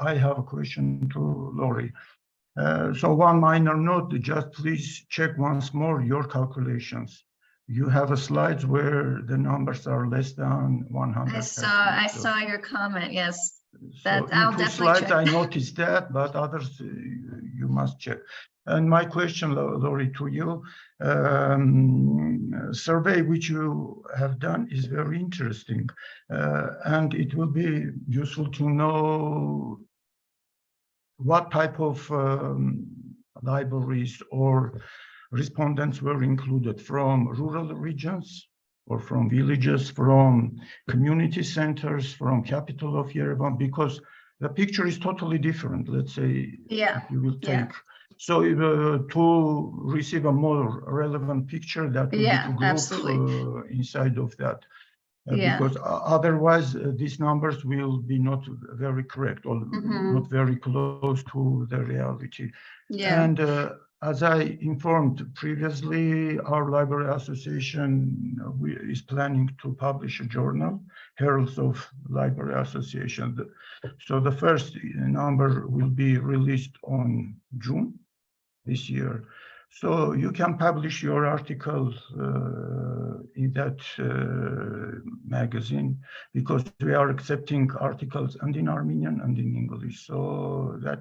I have a question to Lori. So one minor note, just please check once more your calculations. You have a slides where the numbers are less than 100. I saw your comment, yes. So I'll in 2 definitely slides, check. I noticed that, but others you must check. And my question, Lori, to you, survey which you have done is very interesting. And it will be useful to know what type of libraries or respondents were included from rural regions or from villages, from community centers, from capital of Yerevan, because the picture is totally different. Let's say, Yeah, if you will take. yeah. So to receive a more relevant picture, that will Yeah, be to absolutely. group inside of that. Yeah. Because otherwise these numbers will be not very correct or not very close to the reality. Yeah. And as I informed previously, our Library Association is planning to publish a journal, Heralds of Library Association. So the first number will be released on June this year. So you can publish your article in that magazine, because we are accepting articles and in Armenian and in English. So that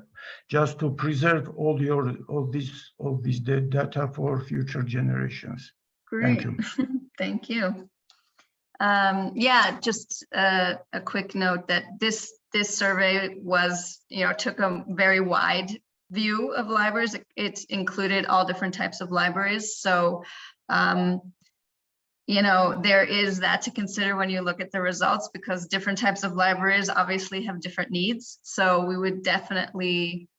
just to preserve all this data for future generations. Great. Thank you. Thank you. Yeah, just a quick note that this survey was, took a very wide view of libraries. It included all different types of libraries. So, there is that to consider when you look at the results, because different types of libraries obviously have different needs. So we would definitely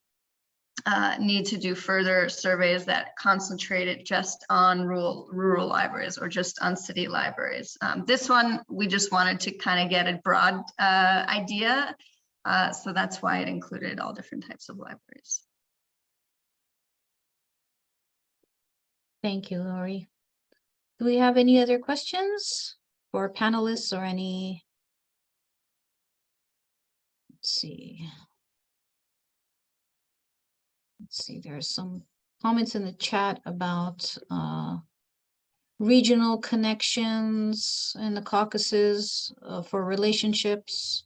need to do further surveys that concentrated just on rural libraries or just on city libraries. This one, we just wanted to kind of get a broad idea. So that's why it included all different types of libraries. Thank you, Lori. Do we have any other questions for panelists or any? Let's see. There are some comments in the chat about regional connections in the Caucasus for relationships.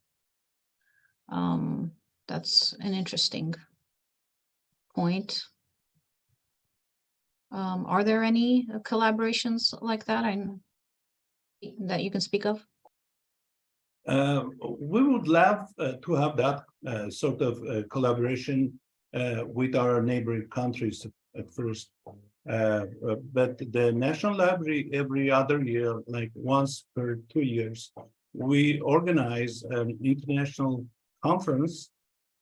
That's an interesting point. Are there any collaborations like that that you can speak of? We would love to have that sort of collaboration with our neighboring countries at first. But the National Library every other year, like once per 2 years, we organize an international conference,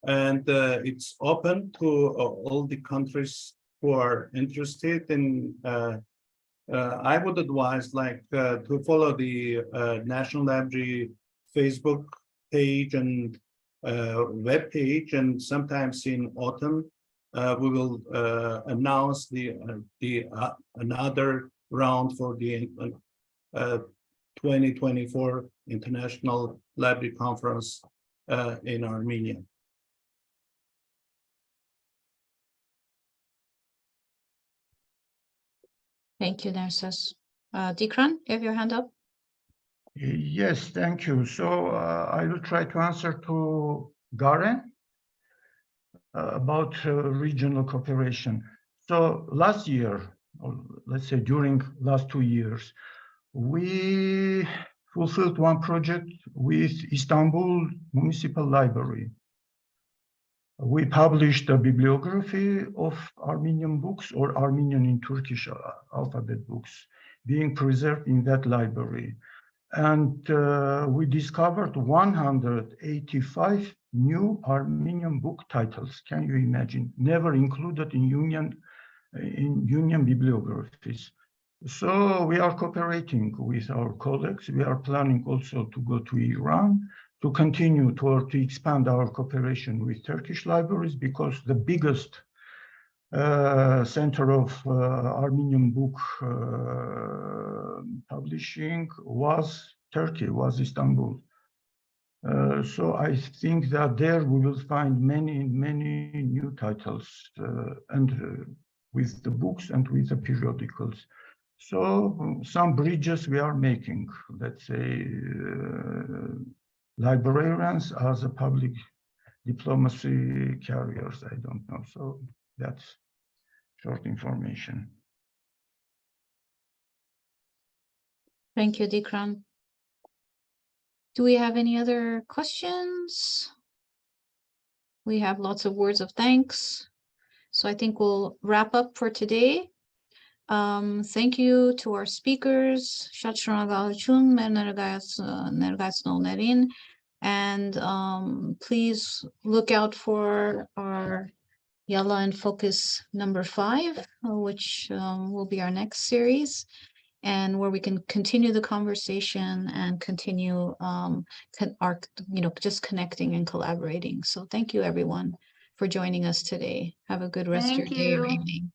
and it's open to all the countries who are interested in. I would advise to follow the National Library Facebook page and web page, and sometimes in autumn we will announce the another round for the 2024 International Library Conference in Armenia. Thank you, Narses. Dikran, you have your hand up. Yes, thank you. So I will try to answer to Garen about regional cooperation. So last year, or let's say during last 2 years, we fulfilled one project with Istanbul Municipal Library. We published a bibliography of Armenian books, or Armenian in Turkish alphabet books, being preserved in that library. And we discovered 185 new Armenian book titles. Can you imagine? Never included in union bibliographies. So we are cooperating with our colleagues. We are planning also to go to Iran to continue to expand our cooperation with Turkish libraries, because the biggest center of Armenian book publishing was Turkey, was Istanbul. So I think that there we will find many new titles and with the books and with the periodicals. So some bridges we are making, let's say, librarians as a public diplomacy carriers, I don't know. So that's short information. Thank you, Dikran. Do we have any other questions? We have lots of words of thanks. So I think we'll wrap up for today. Thank you to our speakers, and please look out for our IAALA in Focus number 5, which will be our next series, and where we can continue the conversation and continue just connecting and collaborating. So thank you everyone for joining us today. Have a good rest of your day or evening.